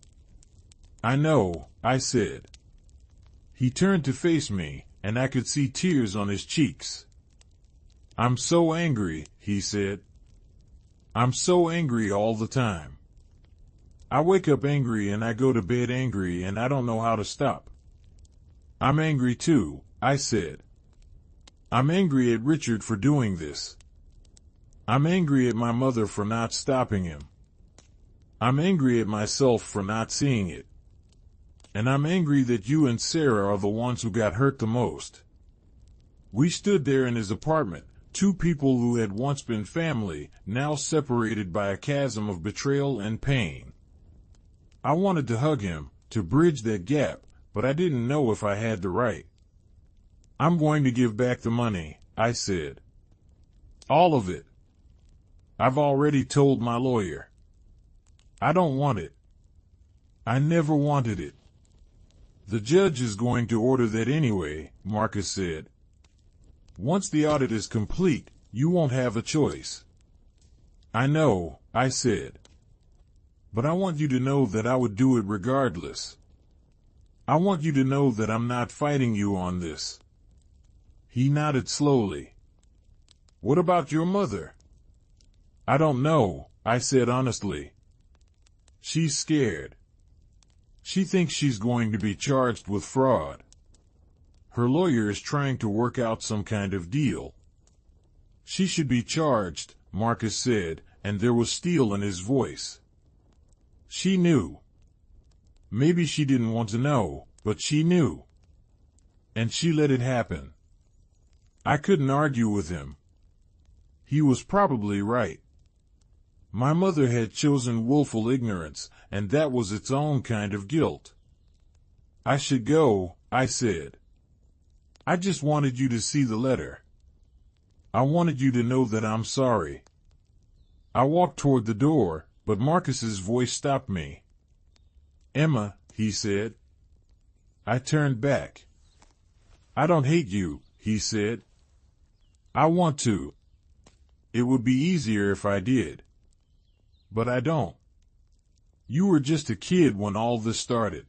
I know, I said. He turned to face me, and I could see tears on his cheeks. I'm so angry, he said. I'm so angry all the time. I wake up angry and I go to bed angry and I don't know how to stop. I'm angry too, I said. I'm angry at Richard for doing this. I'm angry at my mother for not stopping him. I'm angry at myself for not seeing it. And I'm angry that you and Sarah are the ones who got hurt the most. We stood there in his apartment, two people who had once been family, now separated by a chasm of betrayal and pain. I wanted to hug him, to bridge that gap, but I didn't know if I had the right. I'm going to give back the money, I said. All of it. I've already told my lawyer. I don't want it. I never wanted it. The judge is going to order that anyway, Marcus said. Once the audit is complete, you won't have a choice. I know, I said. But I want you to know that I would do it regardless. I want you to know that I'm not fighting you on this. He nodded slowly. What about your mother? I don't know, I said honestly. She's scared. She thinks she's going to be charged with fraud. Her lawyer is trying to work out some kind of deal. She should be charged, Marcus said, and there was steel in his voice. She knew. Maybe she didn't want to know, but she knew. And she let it happen. I couldn't argue with him. He was probably right. My mother had chosen willful ignorance, and that was its own kind of guilt. I should go, I said. I just wanted you to see the letter. I wanted you to know that I'm sorry. I walked toward the door, but Marcus's voice stopped me. Emma, he said. I turned back. I don't hate you, he said. I want to. It would be easier if I did. But I don't. You were just a kid when all this started.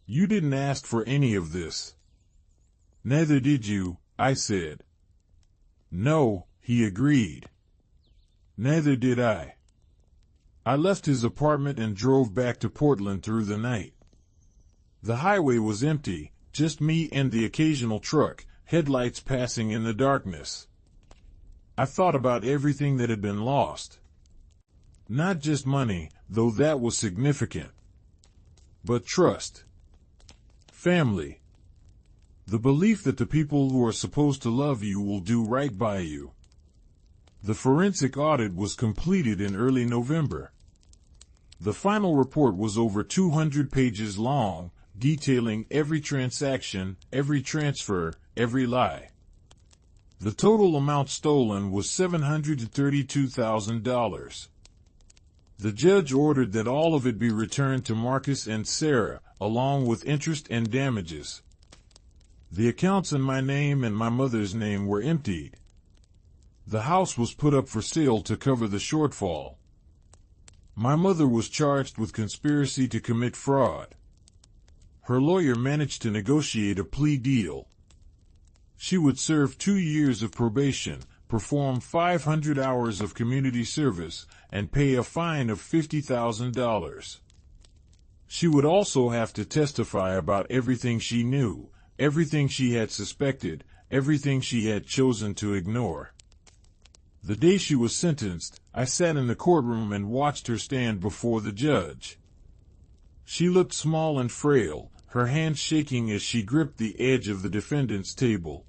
You didn't ask for any of this. Neither did you, I said. No, he agreed. Neither did I. I left his apartment and drove back to Portland through the night. The highway was empty, just me and the occasional truck, headlights passing in the darkness. I thought about everything that had been lost. Not just money, though that was significant. But trust. Family. The belief that the people who are supposed to love you will do right by you. The forensic audit was completed in early November. The final report was over 200 pages long, detailing every transaction, every transfer, every lie. The total amount stolen was $732,000. The judge ordered that all of it be returned to Marcus and Sarah, along with interest and damages. The accounts in my name and my mother's name were emptied. The house was put up for sale to cover the shortfall. My mother was charged with conspiracy to commit fraud. Her lawyer managed to negotiate a plea deal. She would serve 2 years of probation, perform 500 hours of community service, and pay a fine of $50,000. She would also have to testify about everything she knew, everything she had suspected, everything she had chosen to ignore. The day she was sentenced, I sat in the courtroom and watched her stand before the judge. She looked small and frail, her hands shaking as she gripped the edge of the defendant's table.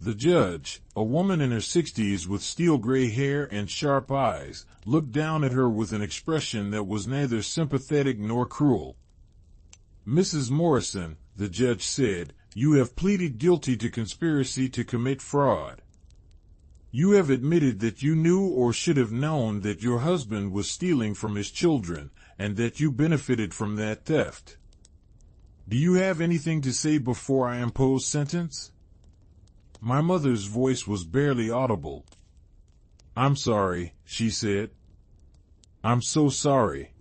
The judge, a woman in her 60s with steel-gray hair and sharp eyes, looked down at her with an expression that was neither sympathetic nor cruel. Mrs. Morrison, the judge said, you have pleaded guilty to conspiracy to commit fraud. You have admitted that you knew or should have known that your husband was stealing from his children, and that you benefited from that theft. Do you have anything to say before I impose sentence? My mother's voice was barely audible. I'm sorry, she said. I'm so sorry.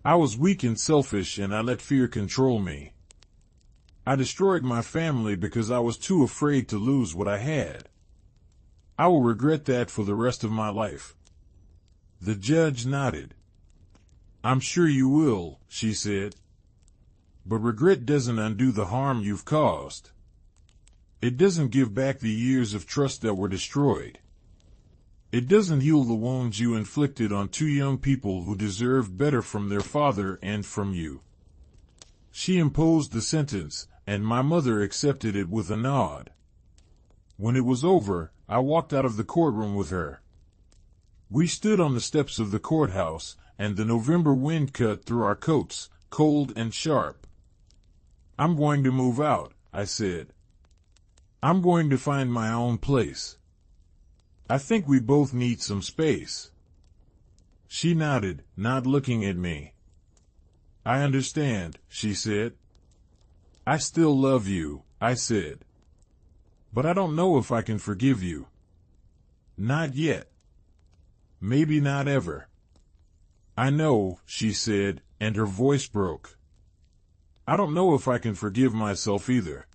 I was weak and selfish and I let fear control me. I destroyed my family because I was too afraid to lose what I had. I will regret that for the rest of my life. The judge nodded. I'm sure you will, she said. But regret doesn't undo the harm you've caused. It doesn't give back the years of trust that were destroyed. It doesn't heal the wounds you inflicted on two young people who deserved better from their father and from you. She imposed the sentence, and my mother accepted it with a nod. When it was over, I walked out of the courtroom with her. We stood on the steps of the courthouse, and the November wind cut through our coats, cold and sharp. I'm going to move out, I said. I'm going to find my own place. I think we both need some space. She nodded, not looking at me. I understand, she said. I still love you, I said. But I don't know if I can forgive you. Not yet. Maybe not ever. I know, she said, and her voice broke. I don't know if I can forgive myself either.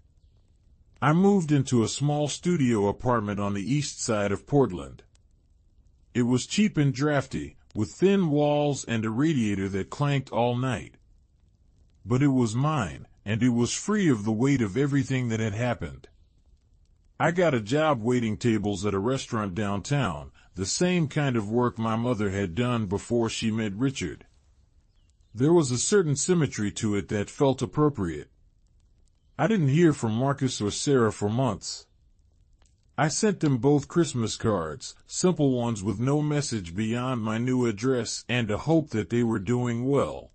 I moved into a small studio apartment on the east side of Portland. It was cheap and drafty, with thin walls and a radiator that clanked all night. But it was mine, and it was free of the weight of everything that had happened. I got a job waiting tables at a restaurant downtown, the same kind of work my mother had done before she met Richard. There was a certain symmetry to it that felt appropriate. I didn't hear from Marcus or Sarah for months. I sent them both Christmas cards, simple ones with no message beyond my new address and a hope that they were doing well.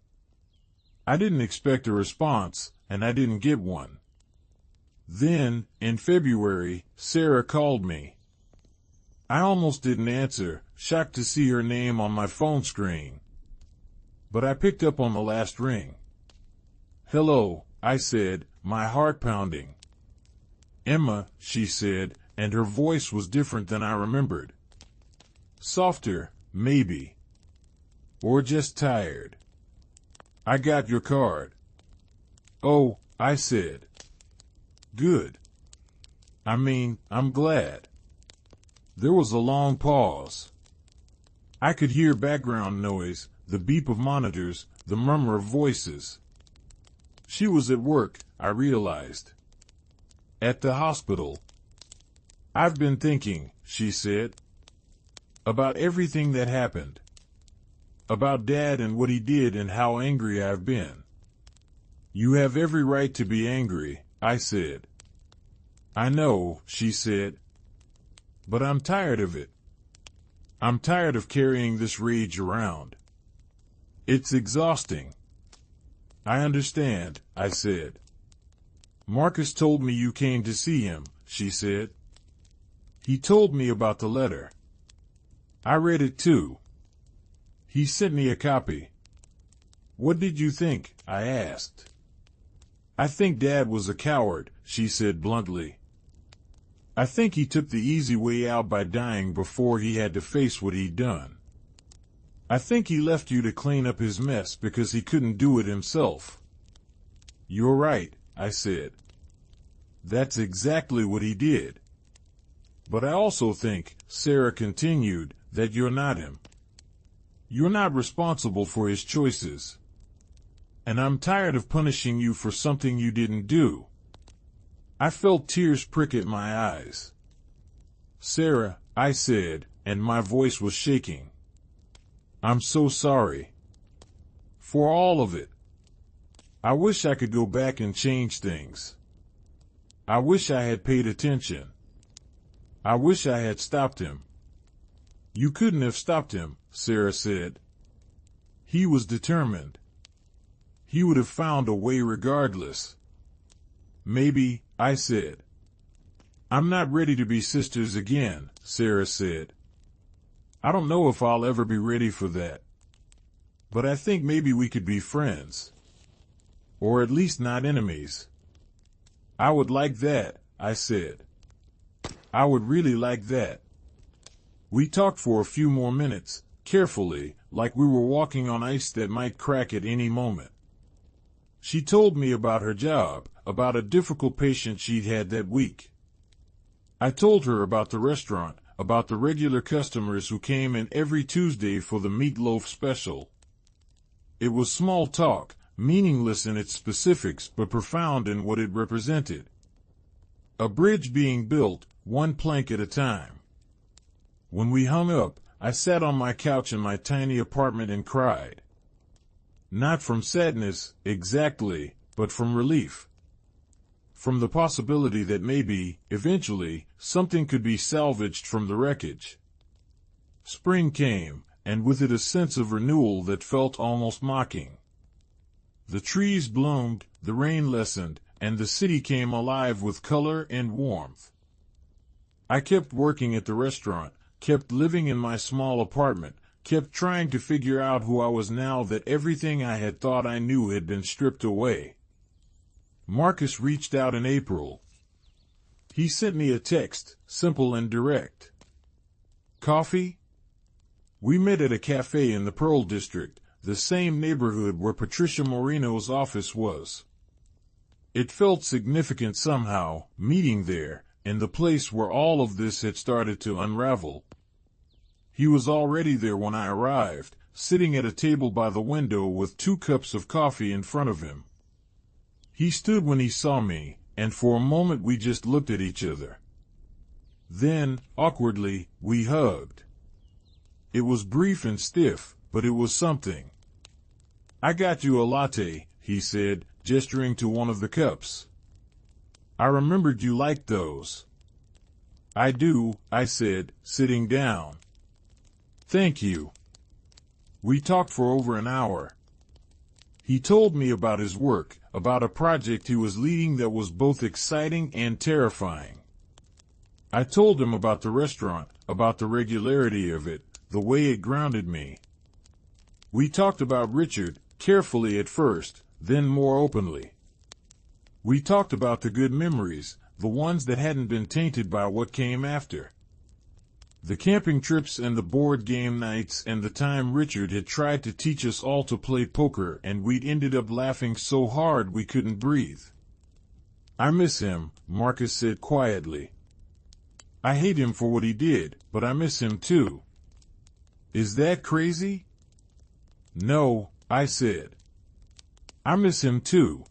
I didn't expect a response, and I didn't get one. Then, in February, Sarah called me. I almost didn't answer, shocked to see her name on my phone screen. But I picked up on the last ring. Hello, I said, my heart pounding. Emma, she said, and her voice was different than I remembered. Softer, maybe. Or just tired. I got your card. Oh, I said. Good. I mean, I'm glad. There was a long pause. I could hear background noise, the beep of monitors, the murmur of voices. She was at work, I realized. At the hospital. I've been thinking, she said. About everything that happened. About Dad and what he did and how angry I've been. You have every right to be angry, I said. I know, she said. But I'm tired of it. I'm tired of carrying this rage around. It's exhausting. I understand, I said. Marcus told me you came to see him, she said. He told me about the letter. I read it too. He sent me a copy. What did you think? I asked. I think Dad was a coward, she said bluntly. I think he took the easy way out by dying before he had to face what he'd done. I think he left you to clean up his mess because he couldn't do it himself. You're right, I said. That's exactly what he did. But I also think, Sarah continued, that you're not him. You're not responsible for his choices. And I'm tired of punishing you for something you didn't do. I felt tears prick at my eyes. Sarah, I said, and my voice was shaking. I'm so sorry. For all of it. I wish I could go back and change things. I wish I had paid attention. I wish I had stopped him. You couldn't have stopped him, Sarah said. He was determined. He would have found a way regardless. Maybe, I said. I'm not ready to be sisters again, Sarah said. I don't know if I'll ever be ready for that. But I think maybe we could be friends. Or at least not enemies. I would like that, I said. I would really like that. We talked for a few more minutes, carefully, like we were walking on ice that might crack at any moment. She told me about her job, about a difficult patient she'd had that week. I told her about the restaurant, about the regular customers who came in every Tuesday for the meatloaf special. It was small talk, meaningless in its specifics but profound in what it represented. A bridge being built, one plank at a time. When we hung up, I sat on my couch in my tiny apartment and cried. Not from sadness, exactly, but from relief. From the possibility that maybe, eventually, something could be salvaged from the wreckage. Spring came, and with it a sense of renewal that felt almost mocking. The trees bloomed, the rain lessened, and the city came alive with color and warmth. I kept working at the restaurant, kept living in my small apartment, kept trying to figure out who I was now that everything I had thought I knew had been stripped away. Marcus reached out in April. He sent me a text, simple and direct. Coffee? We met at a cafe in the Pearl District, the same neighborhood where Patricia Moreno's office was. It felt significant somehow, meeting there, in the place where all of this had started to unravel. He was already there when I arrived, sitting at a table by the window with 2 cups of coffee in front of him. He stood when he saw me, and for a moment we just looked at each other. Then, awkwardly, we hugged. It was brief and stiff, but it was something. I got you a latte, he said, gesturing to one of the cups. I remembered you liked those. I do, I said, sitting down. Thank you. We talked for over an hour. He told me about his work, about a project he was leading that was both exciting and terrifying. I told him about the restaurant, about the regularity of it, the way it grounded me. We talked about Richard, carefully at first, then more openly. We talked about the good memories, the ones that hadn't been tainted by what came after. The camping trips and the board game nights and the time Richard had tried to teach us all to play poker and we'd ended up laughing so hard we couldn't breathe. I miss him, Marcus said quietly. I hate him for what he did, but I miss him too. Is that crazy? No, I said. I miss him too.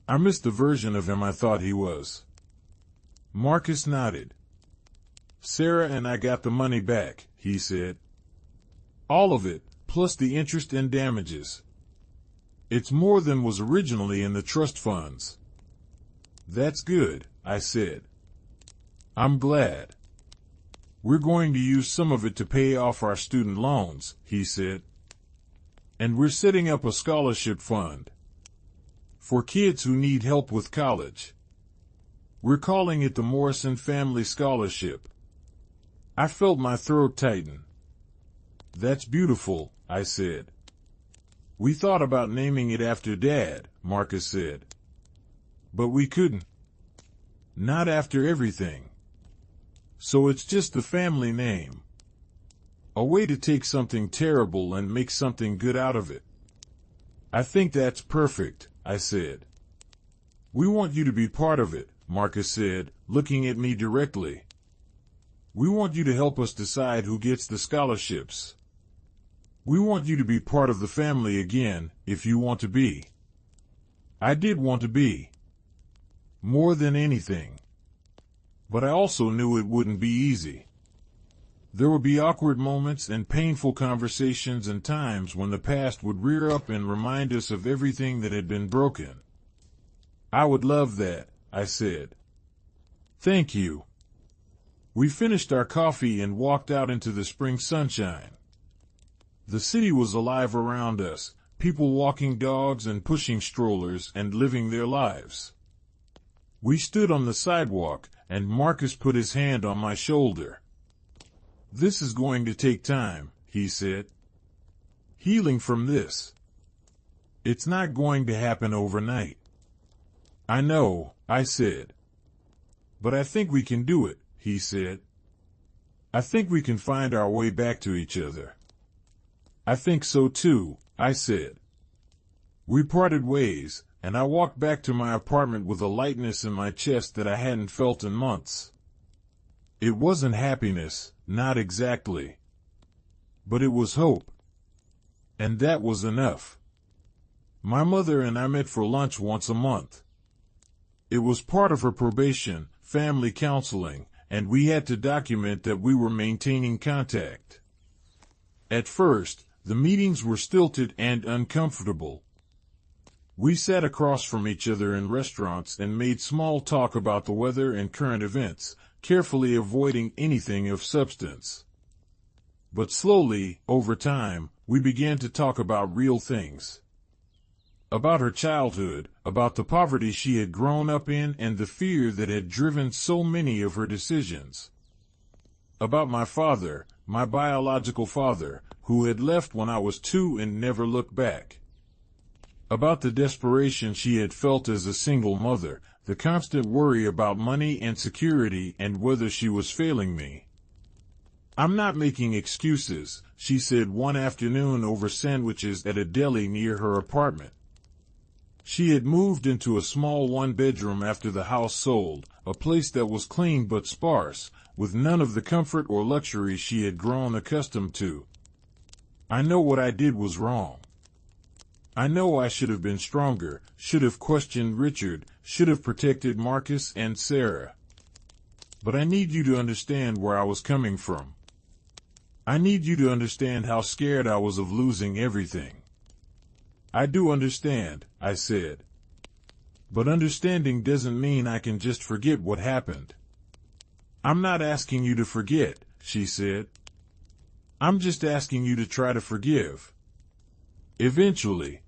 I miss the version of him I thought he was. Marcus nodded. Sarah and I got the money back, he said. All of it, plus the interest and damages. It's more than was originally in the trust funds. That's good, I said. I'm glad. We're going to use some of it to pay off our student loans, he said. And we're setting up a scholarship fund for kids who need help with college. We're calling it the Morrison Family Scholarship. I felt my throat tighten. That's beautiful, I said. We thought about naming it after Dad, Marcus said. But we couldn't. Not after everything. So it's just the family name. A way to take something terrible and make something good out of it. I think that's perfect, I said. We want you to be part of it, Marcus said, looking at me directly. We want you to help us decide who gets the scholarships. We want you to be part of the family again, if you want to be. I did want to be. More than anything. But I also knew it wouldn't be easy. There would be awkward moments and painful conversations and times when the past would rear up and remind us of everything that had been broken. I would love that, I said. Thank you. We finished our coffee and walked out into the spring sunshine. The city was alive around us, people walking dogs and pushing strollers and living their lives. We stood on the sidewalk, and Marcus put his hand on my shoulder. This is going to take time, he said. Healing from this. It's not going to happen overnight. I know, I said. But I think we can do it, he said. I think we can find our way back to each other. I think so too, I said. We parted ways, and I walked back to my apartment with a lightness in my chest that I hadn't felt in months. It wasn't happiness, not exactly. But it was hope. And that was enough. My mother and I met for lunch once a month. It was part of her probation, family counseling, and we had to document that we were maintaining contact. At first, the meetings were stilted and uncomfortable. We sat across from each other in restaurants and made small talk about the weather and current events, carefully avoiding anything of substance. But slowly, over time, we began to talk about real things. About her childhood, about the poverty she had grown up in and the fear that had driven so many of her decisions. About my father, my biological father, who had left when I was 2 and never looked back. About the desperation she had felt as a single mother, the constant worry about money and security and whether she was failing me. "I'm not making excuses," she said one afternoon over sandwiches at a deli near her apartment. She had moved into a small one-bedroom after the house sold, a place that was clean but sparse, with none of the comfort or luxury she had grown accustomed to. "I know what I did was wrong. I know I should have been stronger, should have questioned Richard, should have protected Marcus and Sarah. But I need you to understand where I was coming from. I need you to understand how scared I was of losing everything." "I do understand," I said. "But understanding doesn't mean I can just forget what happened." "I'm not asking you to forget," she said. "I'm just asking you to try to forgive. Eventually.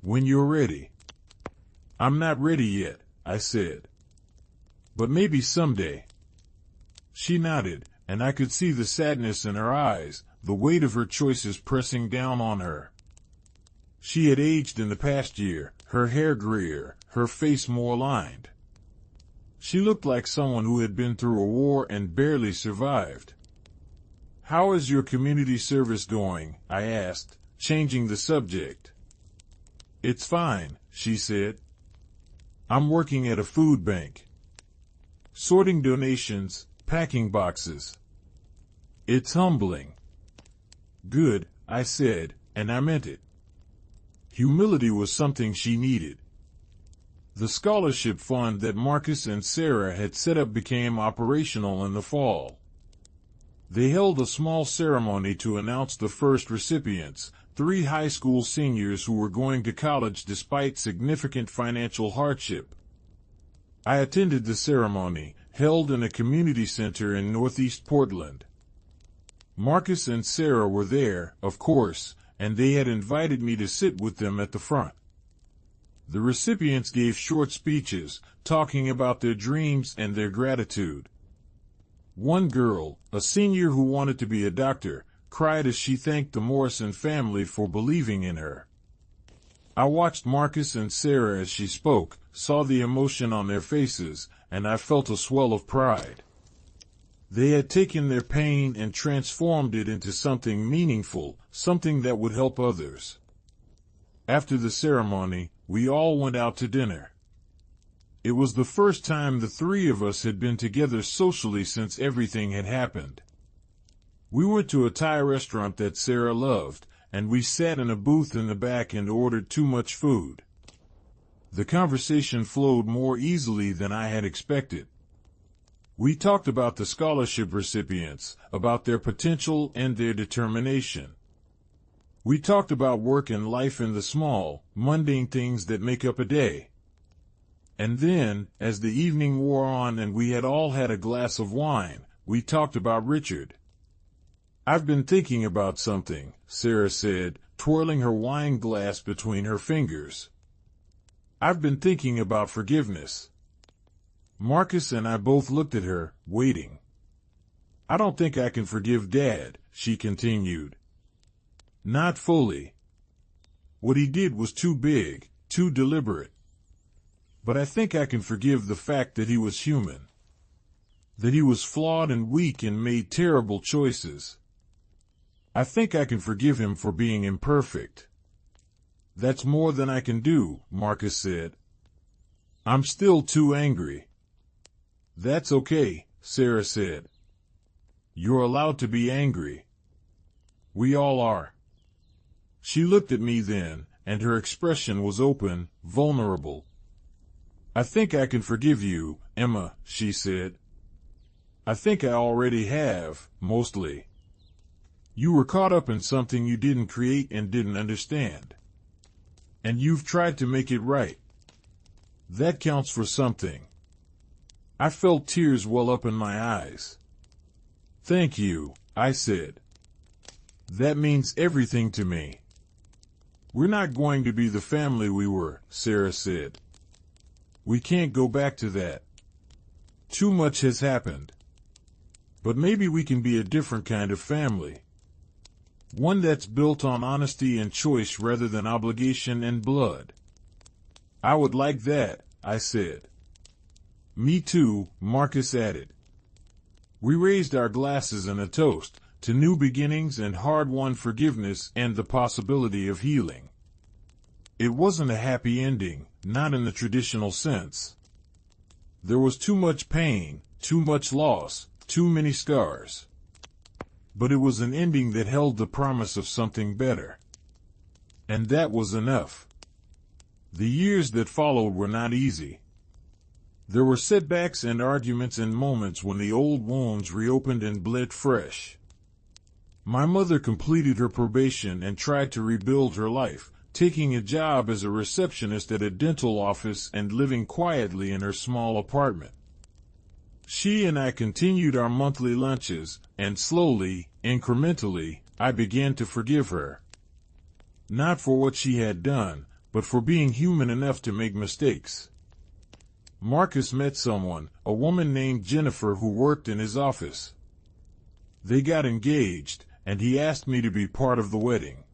When you're ready." "I'm not ready yet," I said. "But maybe someday." She nodded, and I could see the sadness in her eyes, the weight of her choices pressing down on her. She had aged in the past year, her hair grayer, her face more lined. She looked like someone who had been through a war and barely survived. "How is your community service going?" I asked, changing the subject. "It's fine," she said. "I'm working at a food bank. Sorting donations, packing boxes. It's humbling." "Good," I said, and I meant it. Humility was something she needed. The scholarship fund that Marcus and Sarah had set up became operational in the fall. They held a small ceremony to announce the first recipients, 3 high school seniors who were going to college despite significant financial hardship. I attended the ceremony, held in a community center in Northeast Portland. Marcus and Sarah were there, of course, and they had invited me to sit with them at the front. The recipients gave short speeches, talking about their dreams and their gratitude. One girl, a senior who wanted to be a doctor, cried as she thanked the Morrison family for believing in her. I watched Marcus and Sarah as she spoke, saw the emotion on their faces, and I felt a swell of pride. They had taken their pain and transformed it into something meaningful, something that would help others. After the ceremony, we all went out to dinner. It was the first time the 3 of us had been together socially since everything had happened. We went to a Thai restaurant that Sarah loved, and we sat in a booth in the back and ordered too much food. The conversation flowed more easily than I had expected. We talked about the scholarship recipients, about their potential and their determination. We talked about work and life and the small, mundane things that make up a day. And then, as the evening wore on and we had all had a glass of wine, we talked about Richard. "I've been thinking about something," Sarah said, twirling her wine glass between her fingers. "I've been thinking about forgiveness." Marcus and I both looked at her, waiting. "I don't think I can forgive Dad," she continued. "Not fully. What he did was too big, too deliberate. But I think I can forgive the fact that he was human. That he was flawed and weak and made terrible choices. I think I can forgive him for being imperfect." "That's more than I can do," Marcus said. "I'm still too angry." "That's okay," Sarah said. "You're allowed to be angry. We all are." She looked at me then, and her expression was open, vulnerable. "I think I can forgive you, Emma," she said. "I think I already have, mostly. You were caught up in something you didn't create and didn't understand. And you've tried to make it right. That counts for something." I felt tears well up in my eyes. "Thank you," I said. "That means everything to me." "We're not going to be the family we were," Sarah said. "We can't go back to that. Too much has happened. But maybe we can be a different kind of family. One that's built on honesty and choice rather than obligation and blood." "I would like that," I said. "Me too," Marcus added. We raised our glasses in a toast to new beginnings and hard-won forgiveness and the possibility of healing. It wasn't a happy ending, not in the traditional sense. There was too much pain, too much loss, too many scars. But it was an ending that held the promise of something better. And that was enough. The years that followed were not easy. There were setbacks and arguments and moments when the old wounds reopened and bled fresh. My mother completed her probation and tried to rebuild her life, taking a job as a receptionist at a dental office and living quietly in her small apartment. She and I continued our monthly lunches, and slowly, incrementally, I began to forgive her. Not for what she had done, but for being human enough to make mistakes. Marcus met someone, a woman named Jennifer who worked in his office. They got engaged, and he asked me to be part of the wedding.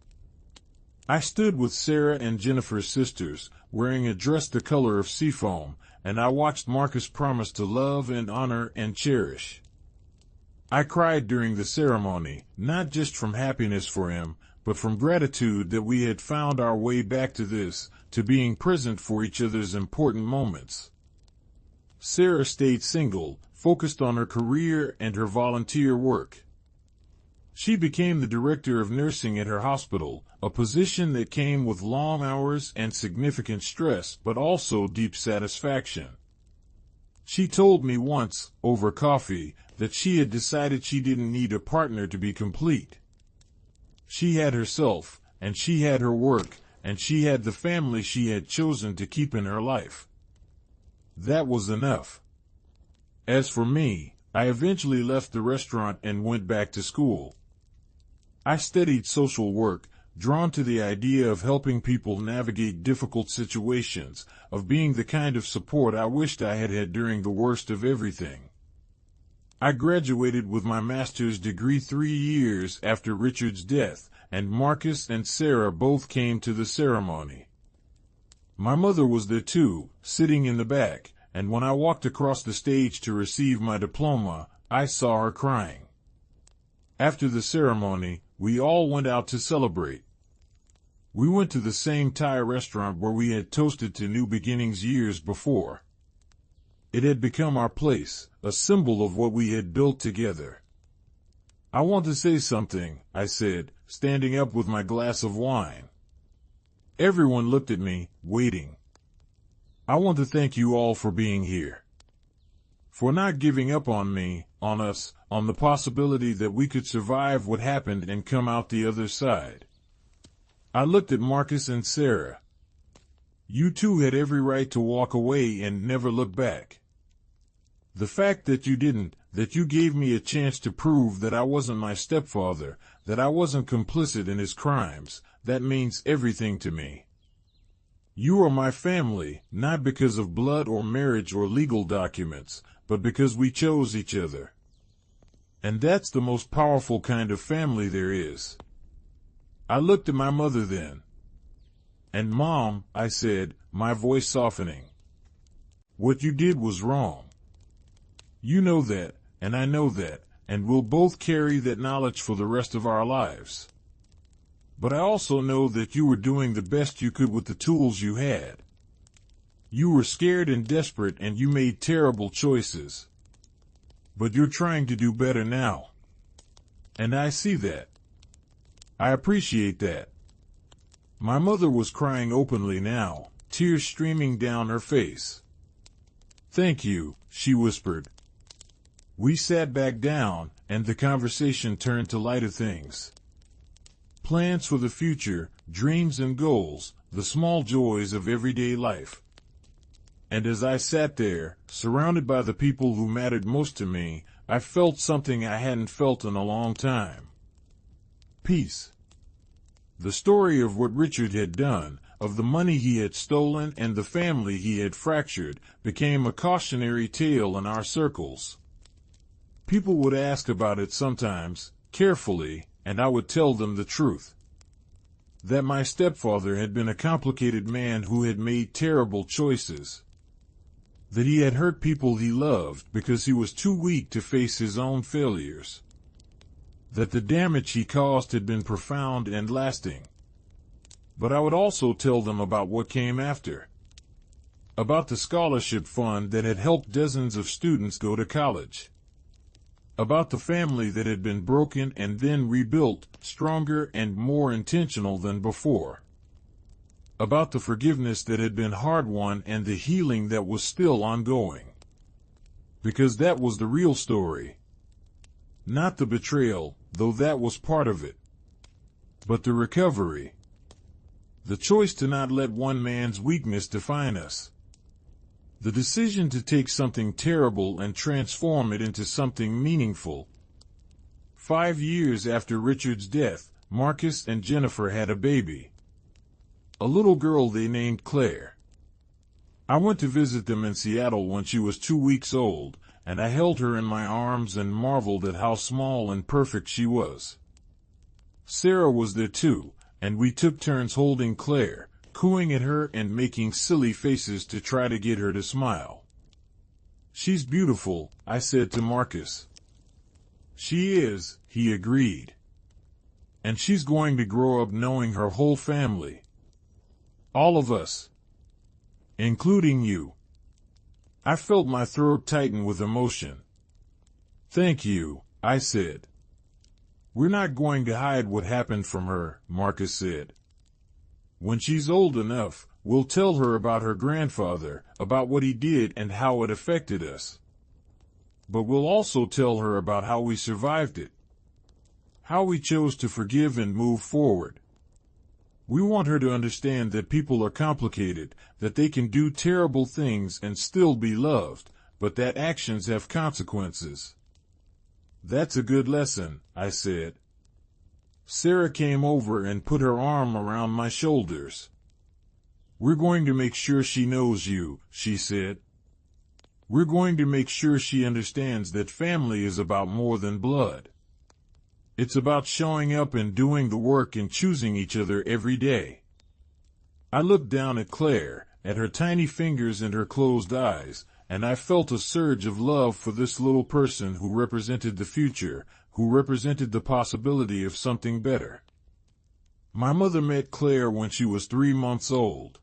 I stood with Sarah and Jennifer's sisters, wearing a dress the color of seafoam, and I watched Marcus promise to love and honor and cherish. I cried during the ceremony, not just from happiness for him, but from gratitude that we had found our way back to this, to being present for each other's important moments. Sarah stayed single, focused on her career and her volunteer work. She became the director of nursing at her hospital, a position that came with long hours and significant stress, but also deep satisfaction. She told me once, over coffee, that she had decided she didn't need a partner to be complete. She had herself, and she had her work, and she had the family she had chosen to keep in her life. That was enough. As for me, I eventually left the restaurant and went back to school. I studied social work, drawn to the idea of helping people navigate difficult situations, of being the kind of support I wished I had had during the worst of everything. I graduated with my master's degree 3 years after Richard's death, and Marcus and Sarah both came to the ceremony. My mother was there too, sitting in the back, and when I walked across the stage to receive my diploma, I saw her crying. After the ceremony, we all went out to celebrate. We went to the same Thai restaurant where we had toasted to new beginnings years before. It had become our place, a symbol of what we had built together. "I want to say something," I said, standing up with my glass of wine. Everyone looked at me, waiting. "I want to thank you all for being here. For not giving up on me, on us, on the possibility that we could survive what happened and come out the other side." I looked at Marcus and Sarah. "You two had every right to walk away and never look back. The fact that you didn't, that you gave me a chance to prove that I wasn't my stepfather, that I wasn't complicit in his crimes, that means everything to me. You are my family, not because of blood or marriage or legal documents, but because we chose each other. And that's the most powerful kind of family there is." I looked at my mother then. "And Mom," I said, my voice softening, "what you did was wrong. You know that, and I know that, and we'll both carry that knowledge for the rest of our lives. But I also know that you were doing the best you could with the tools you had. You were scared and desperate and you made terrible choices. But you're trying to do better now. And I see that. I appreciate that. My mother was crying openly now, tears streaming down her face. "Thank you," she whispered. We sat back down, and the conversation turned to lighter things. Plans for the future, dreams and goals, the small joys of everyday life. And as I sat there, surrounded by the people who mattered most to me, I felt something I hadn't felt in a long time. Peace. The story of what Richard had done, of the money he had stolen and the family he had fractured, became a cautionary tale in our circles. People would ask about it sometimes, carefully, and I would tell them the truth. That my stepfather had been a complicated man who had made terrible choices. That he had hurt people he loved because he was too weak to face his own failures. That the damage he caused had been profound and lasting. But I would also tell them about what came after. About the scholarship fund that had helped dozens of students go to college. About the family that had been broken and then rebuilt, stronger and more intentional than before. About the forgiveness that had been hard-won and the healing that was still ongoing. Because that was the real story. Not the betrayal, though that was part of it. But the recovery. The choice to not let one man's weakness define us. The decision to take something terrible and transform it into something meaningful. 5 years after Richard's death, Marcus and Jennifer had a baby. A little girl they named Claire. I went to visit them in Seattle when she was 2 weeks old, and I held her in my arms and marveled at how small and perfect she was. Sarah was there too, and we took turns holding Claire, cooing at her and making silly faces to try to get her to smile. "She's beautiful," I said to Marcus. "She is," he agreed. "And she's going to grow up knowing her whole family. All of us. Including you." I felt my throat tighten with emotion. "Thank you," I said. "We're not going to hide what happened from her," Marcus said. "When she's old enough, we'll tell her about her grandfather, about what he did and how it affected us. But we'll also tell her about how we survived it. How we chose to forgive and move forward. We want her to understand that people are complicated, that they can do terrible things and still be loved, but that actions have consequences." "That's a good lesson," I said. Sarah came over and put her arm around my shoulders. "We're going to make sure she knows you," she said. "We're going to make sure she understands that family is about more than blood. It's about showing up and doing the work and choosing each other every day." I looked down at Claire, at her tiny fingers and her closed eyes, and I felt a surge of love for this little person who represented the future, who represented the possibility of something better. My mother met Claire when she was 3 months old.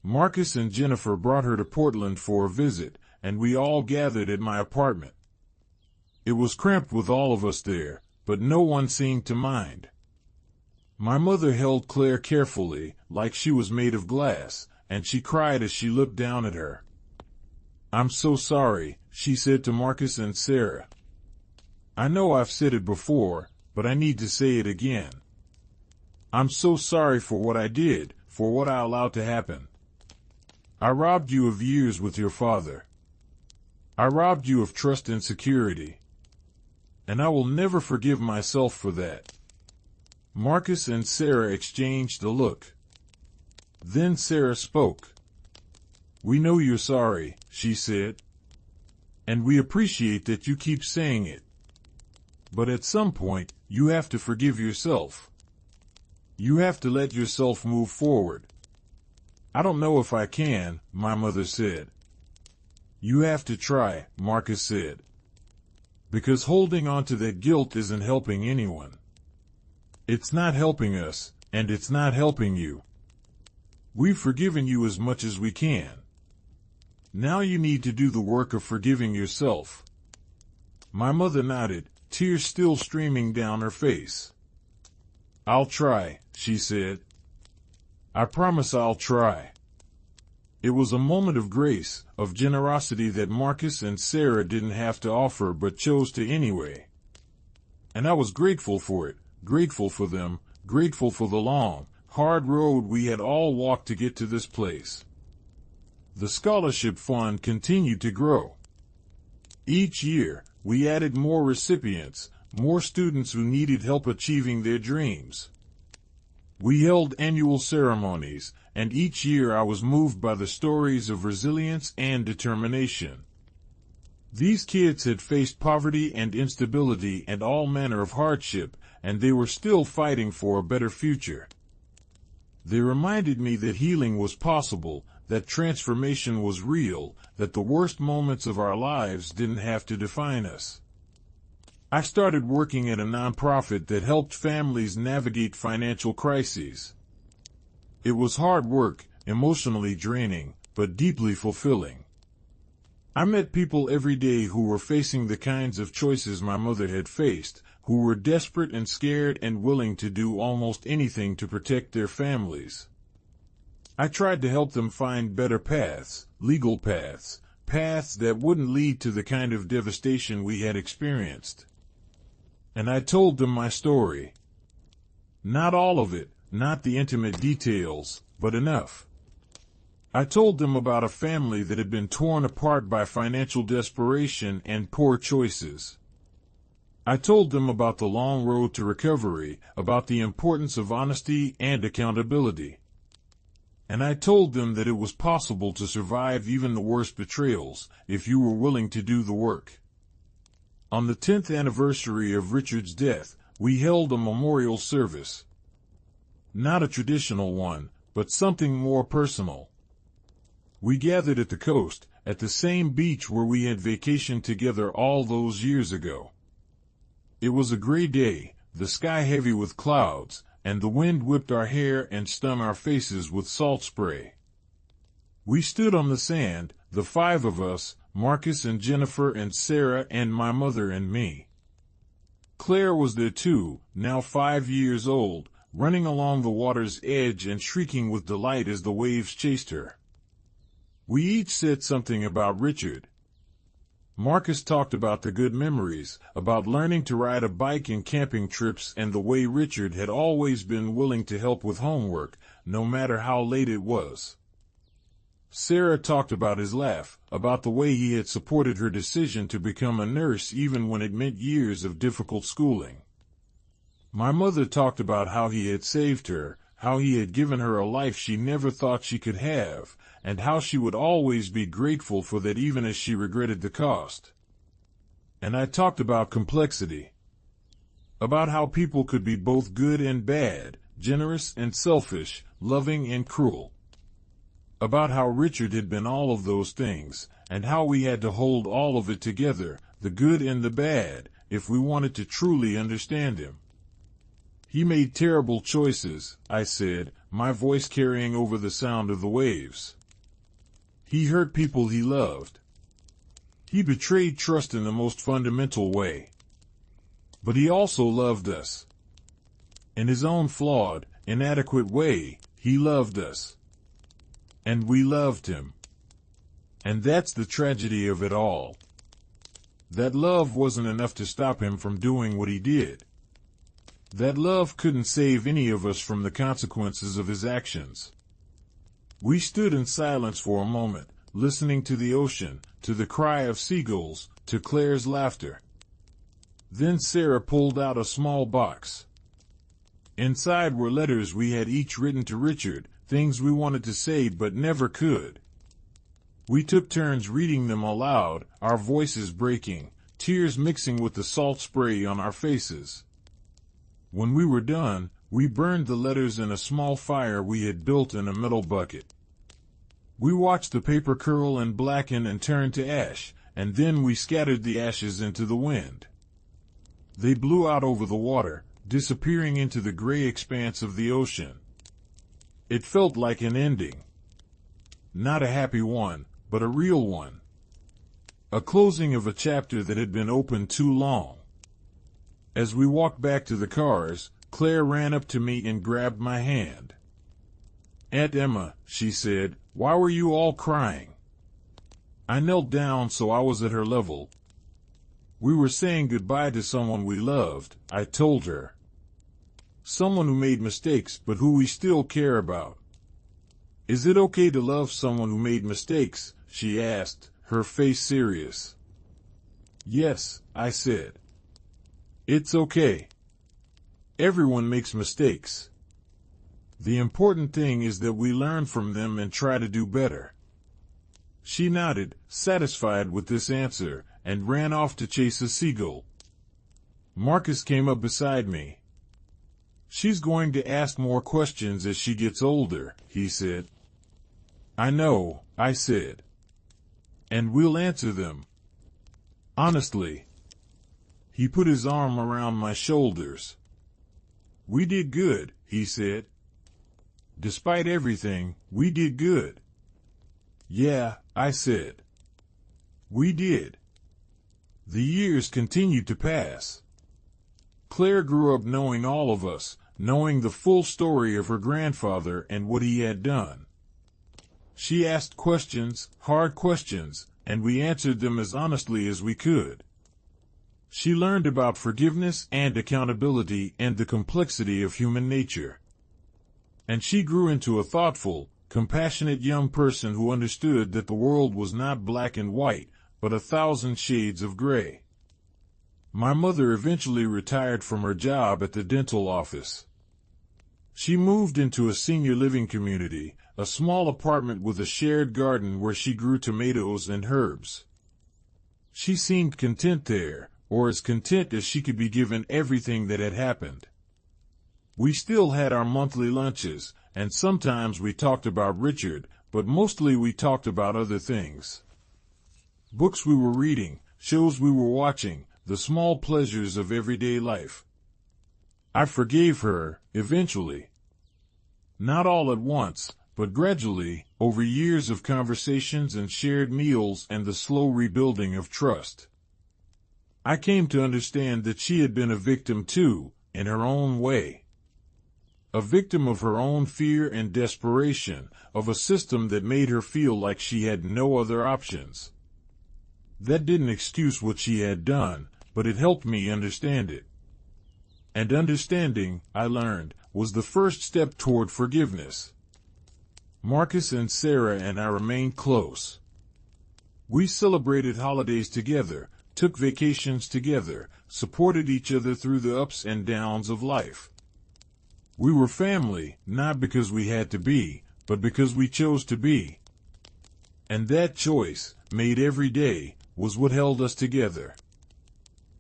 Marcus and Jennifer brought her to Portland for a visit, and we all gathered at my apartment. It was cramped with all of us there, but no one seemed to mind. My mother held Claire carefully, like she was made of glass, and she cried as she looked down at her. "I'm so sorry," she said to Marcus and Sarah. "I know I've said it before, but I need to say it again. I'm so sorry for what I did, for what I allowed to happen. I robbed you of years with your father. I robbed you of trust and security. And I will never forgive myself for that." Marcus and Sarah exchanged a look. Then Sarah spoke. "We know you're sorry," she said. "And we appreciate that you keep saying it. But at some point, you have to forgive yourself. You have to let yourself move forward." "I don't know if I can," my mother said. "You have to try," Marcus said. "Because holding on to that guilt isn't helping anyone. It's not helping us, and it's not helping you. We've forgiven you as much as we can. Now you need to do the work of forgiving yourself." My mother nodded, tears still streaming down her face. "I'll try," she said. I promise I'll try." It was a moment of grace, of generosity that Marcus and Sarah didn't have to offer but chose to anyway. And I was grateful for it, grateful for them, grateful for the long, hard road we had all walked to get to this place. The scholarship fund continued to grow. Each year, we added more recipients, more students who needed help achieving their dreams. We held annual ceremonies, and each year I was moved by the stories of resilience and determination. These kids had faced poverty and instability and all manner of hardship, and they were still fighting for a better future. They reminded me that healing was possible, that transformation was real, that the worst moments of our lives didn't have to define us. I started working at a nonprofit that helped families navigate financial crises. It was hard work, emotionally draining, but deeply fulfilling. I met people every day who were facing the kinds of choices my mother had faced, who were desperate and scared and willing to do almost anything to protect their families. I tried to help them find better paths, legal paths, paths that wouldn't lead to the kind of devastation we had experienced. And I told them my story. Not all of it, not the intimate details, but enough. I told them about a family that had been torn apart by financial desperation and poor choices. I told them about the long road to recovery, about the importance of honesty and accountability. And I told them that it was possible to survive even the worst betrayals, if you were willing to do the work. On the 10th anniversary of Richard's death, we held a memorial service. Not a traditional one, but something more personal. We gathered at the coast, at the same beach where we had vacationed together all those years ago. It was a gray day, the sky heavy with clouds, and the wind whipped our hair and stung our faces with salt spray. We stood on the sand, the five of us, Marcus and Jennifer and Sarah and my mother and me. Claire was there too, now 5 years old, running along the water's edge and shrieking with delight as the waves chased her. We each said something about Richard. Marcus talked about the good memories, about learning to ride a bike and camping trips and the way Richard had always been willing to help with homework, no matter how late it was. Sarah talked about his laugh, about the way he had supported her decision to become a nurse even when it meant years of difficult schooling. My mother talked about how he had saved her, how he had given her a life she never thought she could have, and how she would always be grateful for that even as she regretted the cost. And I talked about complexity. About how people could be both good and bad, generous and selfish, loving and cruel. About how Richard had been all of those things, and how we had to hold all of it together, the good and the bad, if we wanted to truly understand him. He made terrible choices, I said, my voice carrying over the sound of the waves. He hurt people he loved. He betrayed trust in the most fundamental way. But he also loved us. In his own flawed, inadequate way, he loved us. And we loved him. And that's the tragedy of it all. That love wasn't enough to stop him from doing what he did. That love couldn't save any of us from the consequences of his actions. We stood in silence for a moment, listening to the ocean, to the cry of seagulls, to Claire's laughter. Then Sarah pulled out a small box. Inside were letters we had each written to Richard, things we wanted to say but never could. We took turns reading them aloud, our voices breaking, tears mixing with the salt spray on our faces. When we were done, we burned the letters in a small fire we had built in a metal bucket. We watched the paper curl and blacken and turn to ash, and then we scattered the ashes into the wind. They blew out over the water, disappearing into the gray expanse of the ocean. It felt like an ending. Not a happy one, but a real one. A closing of a chapter that had been open too long. As we walked back to the cars, Claire ran up to me and grabbed my hand. "Aunt Emma," she said, "why were you all crying?" I knelt down so I was at her level. "We were saying goodbye to someone we loved," I told her. "Someone who made mistakes, but who we still care about." "Is it okay to love someone who made mistakes?" she asked, her face serious. "Yes," I said. "It's okay. Everyone makes mistakes. The important thing is that we learn from them and try to do better." She nodded, satisfied with this answer, and ran off to chase a seagull. Marcus came up beside me. "She's going to ask more questions as she gets older," he said. "I know," I said. "And we'll answer them. Honestly." He put his arm around my shoulders. "We did good," he said. "Despite everything, we did good." "Yeah," I said. "We did." The years continued to pass. Claire grew up knowing all of us, knowing the full story of her grandfather and what he had done. She asked questions, hard questions, and we answered them as honestly as we could. She learned about forgiveness and accountability and the complexity of human nature. And she grew into a thoughtful, compassionate young person who understood that the world was not black and white, but 1,000 shades of gray. My mother eventually retired from her job at the dental office. She moved into a senior living community, a small apartment with a shared garden where she grew tomatoes and herbs. She seemed content there, or as content as she could be given everything that had happened. We still had our monthly lunches, and sometimes we talked about Richard, but mostly we talked about other things. Books we were reading, shows we were watching, the small pleasures of everyday life. I forgave her, eventually. Not all at once, but gradually, over years of conversations and shared meals and the slow rebuilding of trust. I came to understand that she had been a victim too, in her own way. A victim of her own fear and desperation, of a system that made her feel like she had no other options. That didn't excuse what she had done, but it helped me understand it. And understanding, I learned, was the first step toward forgiveness. Marcus and Sarah and I remained close. We celebrated holidays together, took vacations together, supported each other through the ups and downs of life. We were family, not because we had to be, but because we chose to be. And that choice, made every day, was what held us together.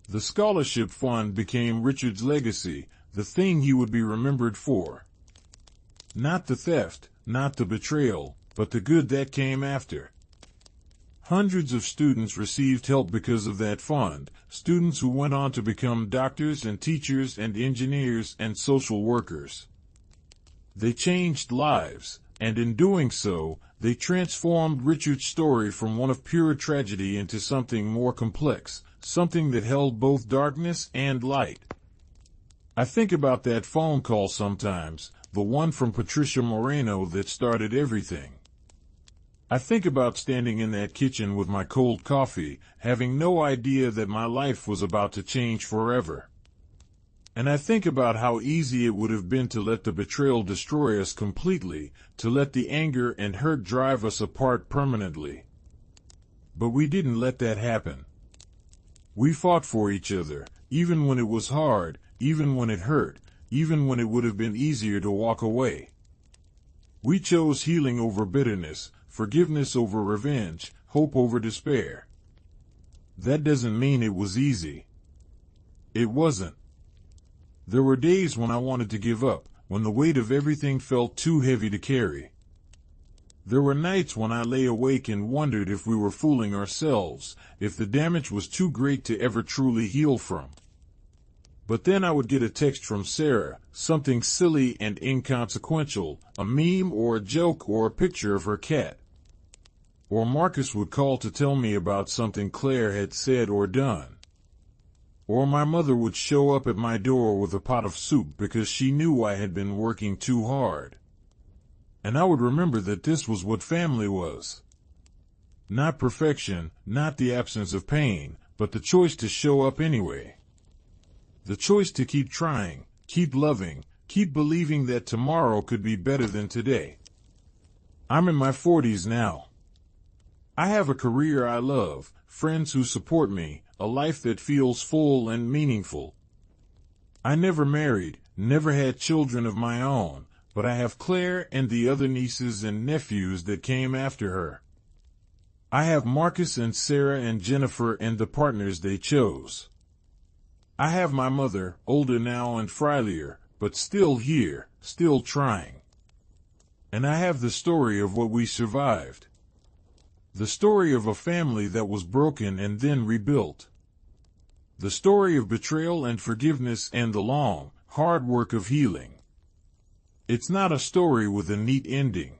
The scholarship fund became Richard's legacy, the thing he would be remembered for. Not the theft, not the betrayal, but the good that came after. Hundreds of students received help because of that fund, students who went on to become doctors and teachers and engineers and social workers. They changed lives, and in doing so, they transformed Richard's story from one of pure tragedy into something more complex, something that held both darkness and light. I think about that phone call sometimes, the one from Patricia Moreno that started everything. I think about standing in that kitchen with my cold coffee, having no idea that my life was about to change forever. And I think about how easy it would have been to let the betrayal destroy us completely, to let the anger and hurt drive us apart permanently. But we didn't let that happen. We fought for each other, even when it was hard, even when it hurt, even when it would have been easier to walk away. We chose healing over bitterness, forgiveness over revenge, hope over despair. That doesn't mean it was easy. It wasn't. There were days when I wanted to give up, when the weight of everything felt too heavy to carry. There were nights when I lay awake and wondered if we were fooling ourselves, if the damage was too great to ever truly heal from. But then I would get a text from Sarah, something silly and inconsequential, a meme or a joke or a picture of her cat. Or Marcus would call to tell me about something Claire had said or done. Or my mother would show up at my door with a pot of soup because she knew I had been working too hard. And I would remember that this was what family was. Not perfection, not the absence of pain, but the choice to show up anyway. The choice to keep trying, keep loving, keep believing that tomorrow could be better than today. I'm in my 40s now. I have a career I love, friends who support me, a life that feels full and meaningful. I never married, never had children of my own, but I have Claire and the other nieces and nephews that came after her. I have Marcus and Sarah and Jennifer and the partners they chose. I have my mother, older now and frailier, but still here, still trying. And I have the story of what we survived. The story of a family that was broken and then rebuilt. The story of betrayal and forgiveness and the long, hard work of healing. It's not a story with a neat ending.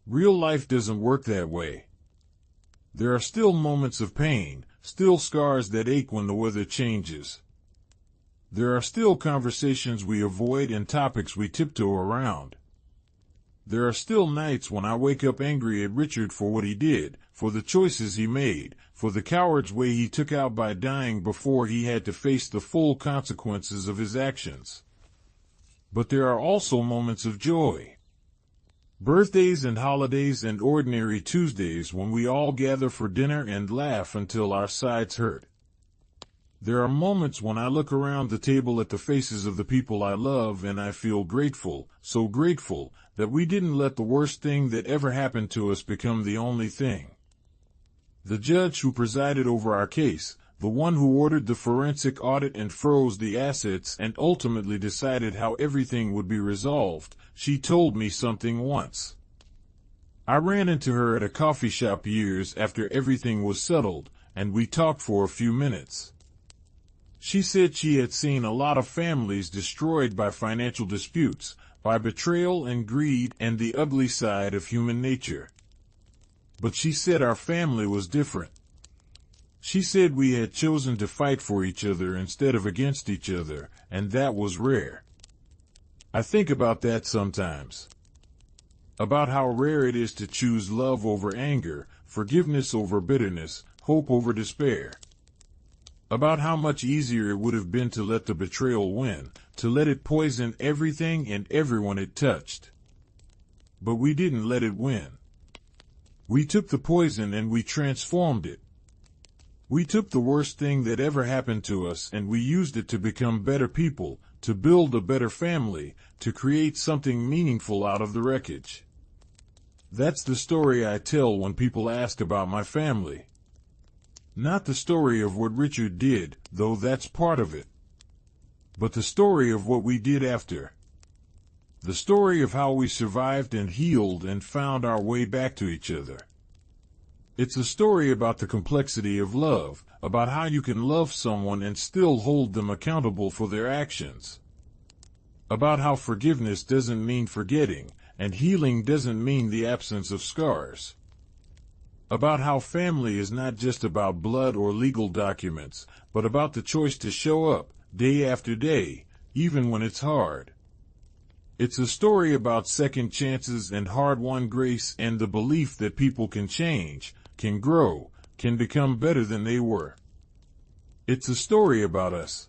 Real life doesn't work that way. There are still moments of pain, still scars that ache when the weather changes. There are still conversations we avoid and topics we tiptoe around. There are still nights when I wake up angry at Richard for what he did, for the choices he made, for the coward's way he took out by dying before he had to face the full consequences of his actions. But there are also moments of joy. Birthdays and holidays and ordinary Tuesdays when we all gather for dinner and laugh until our sides hurt. There are moments when I look around the table at the faces of the people I love and I feel grateful, so grateful, that we didn't let the worst thing that ever happened to us become the only thing. The judge who presided over our case, the one who ordered the forensic audit and froze the assets and ultimately decided how everything would be resolved, she told me something once. I ran into her at a coffee shop years after everything was settled, and we talked for a few minutes. She said she had seen a lot of families destroyed by financial disputes, by betrayal and greed and the ugly side of human nature. But she said our family was different. She said we had chosen to fight for each other instead of against each other, and that was rare. I think about that sometimes. About how rare it is to choose love over anger, forgiveness over bitterness, hope over despair. About how much easier it would have been to let the betrayal win, to let it poison everything and everyone it touched. But we didn't let it win. We took the poison and we transformed it. We took the worst thing that ever happened to us and we used it to become better people, to build a better family, to create something meaningful out of the wreckage. That's the story I tell when people ask about my family. Not the story of what Richard did, though that's part of it. But the story of what we did after. The story of how we survived and healed and found our way back to each other. It's a story about the complexity of love, about how you can love someone and still hold them accountable for their actions. About how forgiveness doesn't mean forgetting, and healing doesn't mean the absence of scars. About how family is not just about blood or legal documents, but about the choice to show up, day after day, even when it's hard. It's a story about second chances and hard-won grace and the belief that people can change, can grow, can become better than they were. It's a story about us.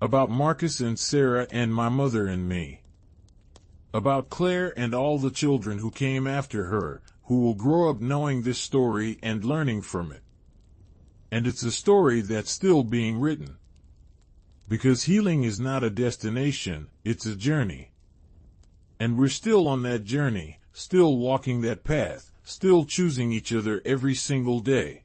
About Marcus and Sarah and my mother and me. About Claire and all the children who came after her, who will grow up knowing this story and learning from it. And it's a story that's still being written. Because healing is not a destination, it's a journey. And we're still on that journey, still walking that path, still choosing each other every single day.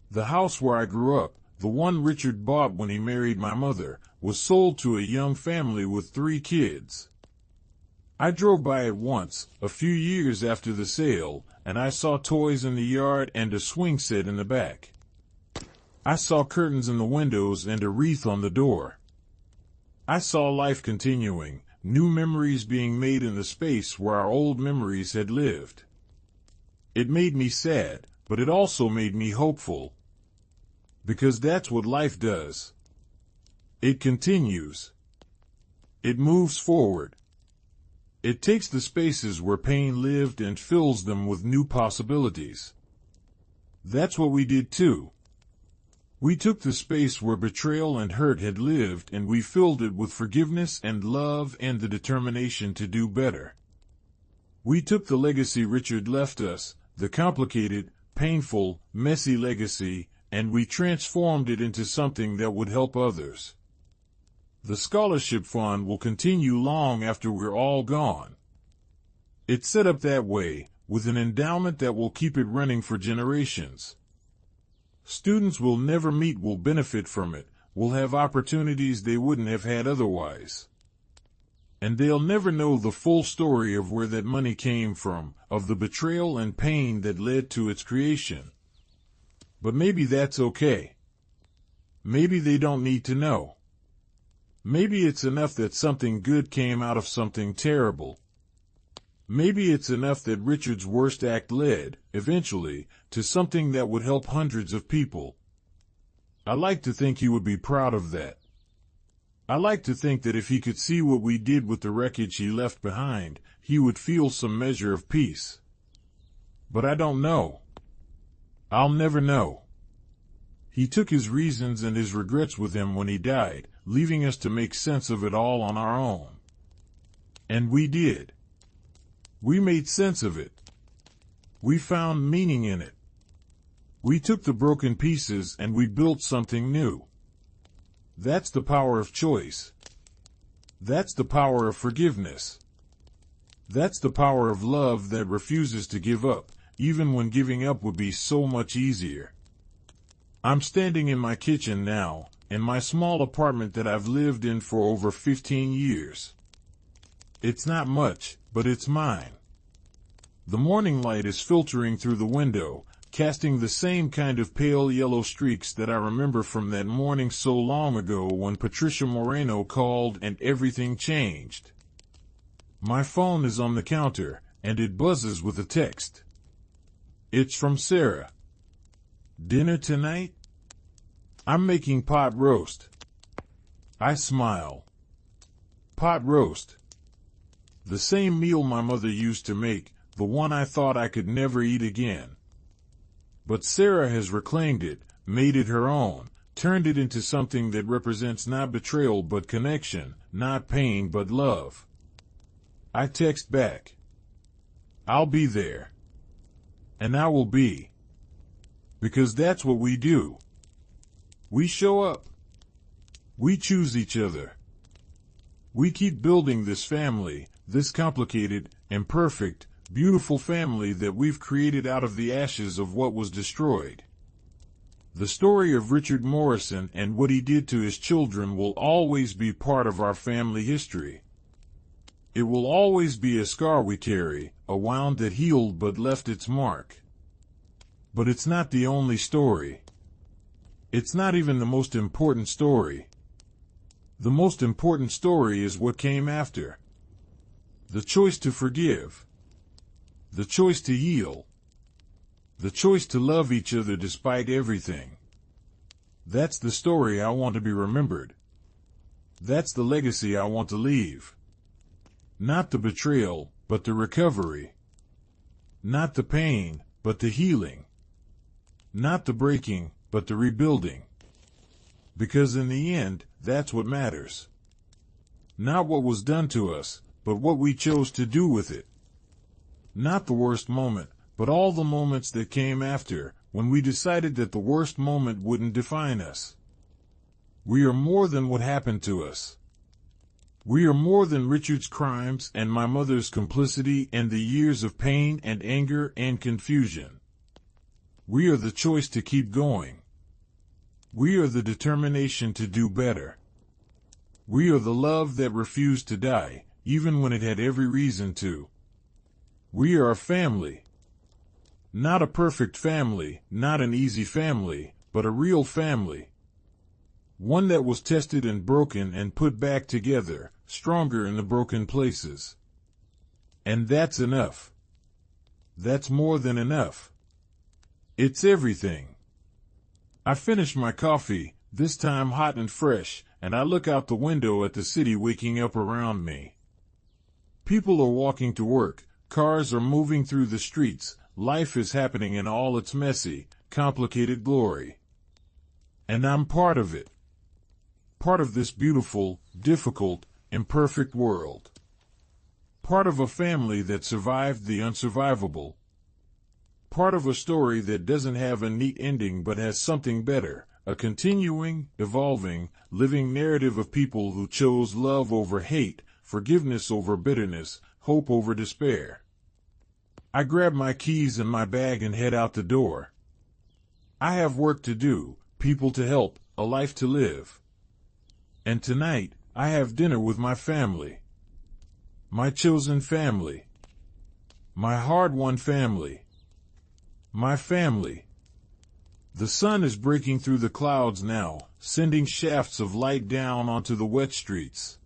The house where I grew up, the one Richard bought when he married my mother, was sold to a young family with 3 kids. I drove by it once, a few years after the sale, and I saw toys in the yard and a swing set in the back. I saw curtains in the windows and a wreath on the door. I saw life continuing, new memories being made in the space where our old memories had lived. It made me sad, but it also made me hopeful. Because that's what life does. It continues. It moves forward. It takes the spaces where pain lived and fills them with new possibilities. That's what we did too. We took the space where betrayal and hurt had lived and we filled it with forgiveness and love and the determination to do better. We took the legacy Richard left us, the complicated, painful, messy legacy, and we transformed it into something that would help others. The scholarship fund will continue long after we're all gone. It's set up that way, with an endowment that will keep it running for generations. Students we'll never meet will benefit from it, will have opportunities they wouldn't have had otherwise. And they'll never know the full story of where that money came from, of the betrayal and pain that led to its creation. But maybe that's okay. Maybe they don't need to know. Maybe it's enough that something good came out of something terrible. Maybe it's enough that Richard's worst act led, eventually, to something that would help hundreds of people. I like to think he would be proud of that. I like to think that if he could see what we did with the wreckage he left behind, he would feel some measure of peace. But I don't know. I'll never know. He took his reasons and his regrets with him when he died, leaving us to make sense of it all on our own. And we did. We made sense of it. We found meaning in it. We took the broken pieces and we built something new. That's the power of choice. That's the power of forgiveness. That's the power of love that refuses to give up, even when giving up would be so much easier. I'm standing in my kitchen now, in my small apartment that I've lived in for over 15 years. It's not much, but it's mine. The morning light is filtering through the window, casting the same kind of pale yellow streaks that I remember from that morning so long ago when Patricia Moreno called and everything changed. My phone is on the counter, and it buzzes with a text. It's from Sarah. Dinner tonight? I'm making pot roast. I smile. Pot roast. The same meal my mother used to make, the one I thought I could never eat again. But Sarah has reclaimed it, made it her own, turned it into something that represents not betrayal but connection, not pain but love. I text back. I'll be there. And I will be. Because that's what we do. We show up. We choose each other. We keep building this family, this complicated, imperfect, beautiful family that we've created out of the ashes of what was destroyed. The story of Richard Morrison and what he did to his children will always be part of our family history. It will always be a scar we carry, a wound that healed but left its mark. But it's not the only story. It's not even the most important story. The most important story is what came after. The choice to forgive. The choice to yield. The choice to love each other despite everything. That's the story I want to be remembered. That's the legacy I want to leave. Not the betrayal, but the recovery. Not the pain, but the healing. Not the breaking, but the rebuilding. Because in the end, that's what matters. Not what was done to us, but what we chose to do with it. Not the worst moment, but all the moments that came after, when we decided that the worst moment wouldn't define us. We are more than what happened to us. We are more than Richard's crimes and my mother's complicity and the years of pain and anger and confusion. We are the choice to keep going. We are the determination to do better. We are the love that refused to die, even when it had every reason to. We are a family. Not a perfect family, not an easy family, but a real family. One that was tested and broken and put back together, stronger in the broken places. And that's enough. That's more than enough. It's everything. I finish my coffee, this time hot and fresh, and I look out the window at the city waking up around me. People are walking to work, cars are moving through the streets, life is happening in all its messy, complicated glory. And I'm part of it. Part of this beautiful, difficult, imperfect world. Part of a family that survived the unsurvivable. Part of a story that doesn't have a neat ending but has something better, a continuing, evolving, living narrative of people who chose love over hate, forgiveness over bitterness, hope over despair. I grab my keys and my bag and head out the door. I have work to do, people to help, a life to live. And tonight, I have dinner with my family. My chosen family. My hard-won family. My family. The sun is breaking through the clouds now, sending shafts of light down onto the wet streets.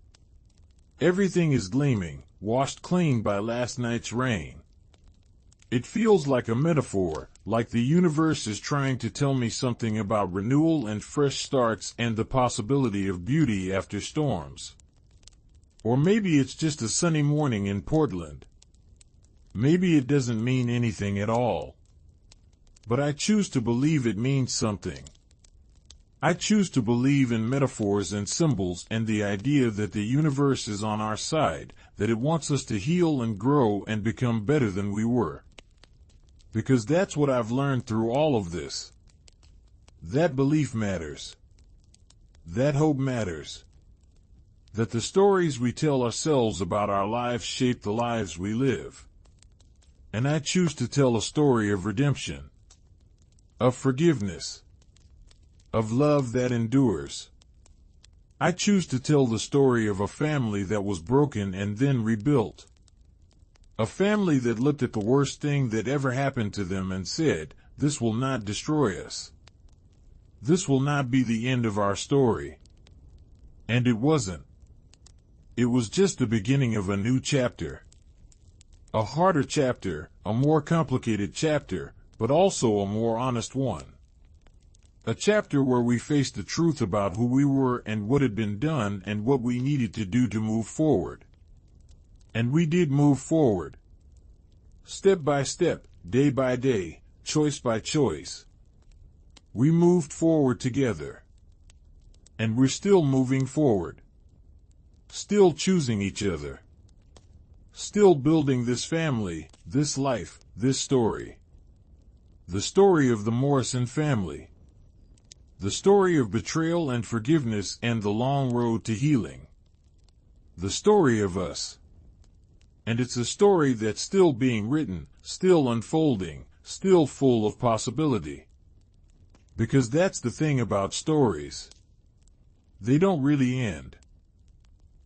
Everything is gleaming, washed clean by last night's rain. It feels like a metaphor, like the universe is trying to tell me something about renewal and fresh starts and the possibility of beauty after storms. Or maybe it's just a sunny morning in Portland. Maybe it doesn't mean anything at all. But I choose to believe it means something. I choose to believe in metaphors and symbols and the idea that the universe is on our side, that it wants us to heal and grow and become better than we were. Because that's what I've learned through all of this. That belief matters. That hope matters. That the stories we tell ourselves about our lives shape the lives we live. And I choose to tell a story of redemption. Of forgiveness. Of love that endures. I choose to tell the story of a family that was broken and then rebuilt. A family that looked at the worst thing that ever happened to them and said, "This will not destroy us. This will not be the end of our story." And it wasn't. It was just the beginning of a new chapter. A harder chapter, a more complicated chapter, but also a more honest one. A chapter where we faced the truth about who we were and what had been done and what we needed to do to move forward. And we did move forward. Step by step, day by day, choice by choice. We moved forward together. And we're still moving forward. Still choosing each other. Still building this family, this life, this story. The story of the Morrison family. The story of betrayal and forgiveness and the long road to healing. The story of us. And it's a story that's still being written, still unfolding, still full of possibility. Because that's the thing about stories. They don't really end.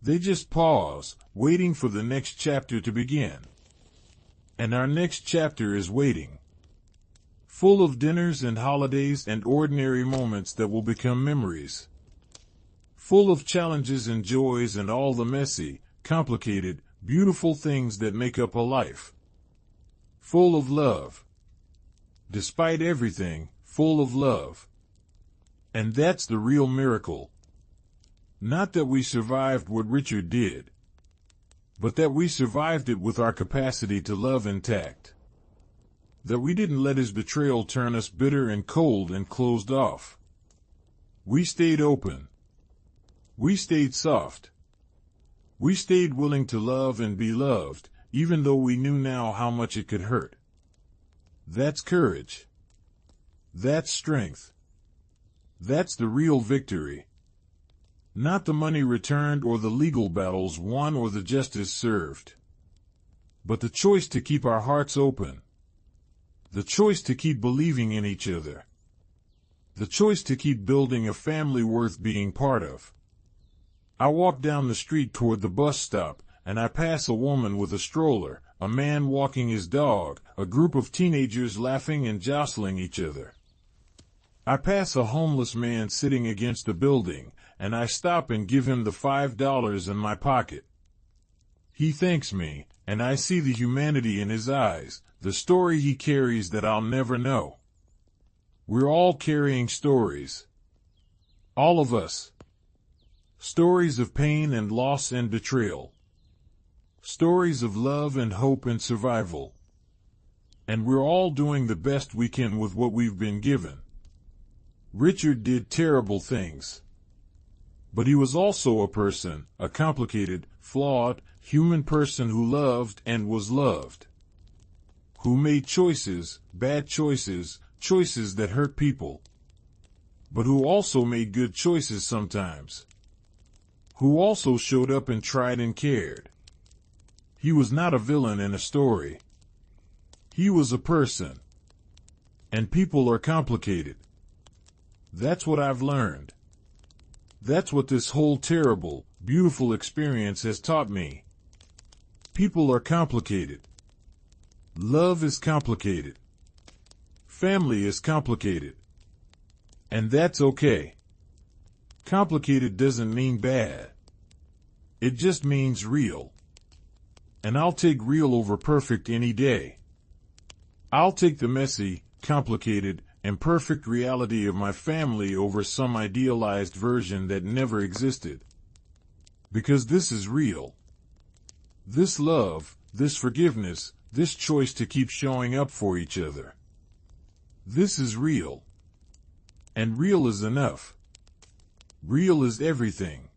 They just pause, waiting for the next chapter to begin. And our next chapter is waiting. Full of dinners and holidays and ordinary moments that will become memories. Full of challenges and joys and all the messy, complicated, beautiful things that make up a life. Full of love. Despite everything, full of love. And that's the real miracle. Not that we survived what Richard did, but that we survived it with our capacity to love intact. That we didn't let his betrayal turn us bitter and cold and closed off. We stayed open. We stayed soft. We stayed willing to love and be loved, even though we knew now how much it could hurt. That's courage. That's strength. That's the real victory. Not the money returned or the legal battles won or the justice served. But the choice to keep our hearts open. The choice to keep believing in each other. The choice to keep building a family worth being part of. I walk down the street toward the bus stop, and I pass a woman with a stroller, a man walking his dog, a group of teenagers laughing and jostling each other. I pass a homeless man sitting against a building, and I stop and give him the $5 in my pocket. He thanks me, and I see the humanity in his eyes, the story he carries that I'll never know. We're all carrying stories. All of us. Stories of pain and loss and betrayal. Stories of love and hope and survival. And we're all doing the best we can with what we've been given. Richard did terrible things. But he was also a person, a complicated, flawed, human person who loved and was loved. Who made choices, bad choices, choices that hurt people. But who also made good choices sometimes. Who also showed up and tried and cared. He was not a villain in a story. He was a person. And people are complicated. That's what I've learned. That's what this whole terrible, beautiful experience has taught me. People are complicated. Love is complicated. Family is complicated. And that's okay. Complicated doesn't mean bad. It just means real. And I'll take real over perfect any day. I'll take the messy, complicated, and perfect reality of my family over some idealized version that never existed. Because this is real. This love, this forgiveness, this choice to keep showing up for each other. This is real. And real is enough. Real is everything.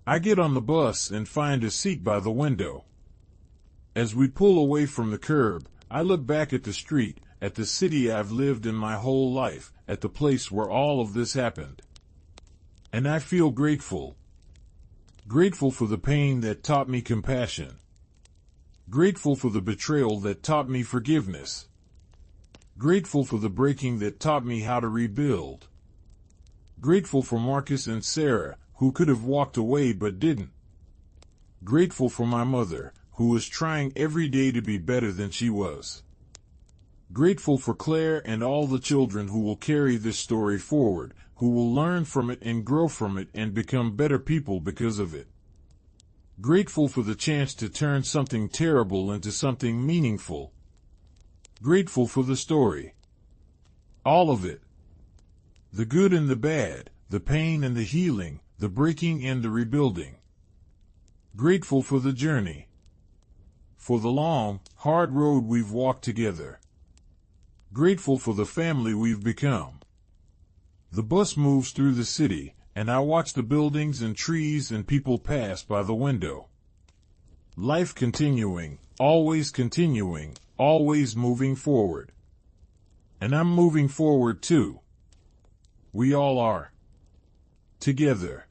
I get on the bus and find a seat by the window. As we pull away from the curb, I look back at the street, at the city I've lived in my whole life, at the place where all of this happened. And I feel grateful. Grateful for the pain that taught me compassion. Grateful for the betrayal that taught me forgiveness. Grateful for the breaking that taught me how to rebuild. Grateful for Marcus and Sarah, who could have walked away but didn't. Grateful for my mother, who was trying every day to be better than she was. Grateful for Claire and all the children who will carry this story forward, who will learn from it and grow from it and become better people because of it. Grateful for the chance to turn something terrible into something meaningful. Grateful for the story. All of it. The good and the bad, the pain and the healing, the breaking and the rebuilding. Grateful for the journey. For the long, hard road we've walked together. Grateful for the family we've become. The bus moves through the city, and I watch the buildings and trees and people pass by the window. Life continuing, always moving forward. And I'm moving forward too. We all are. Together.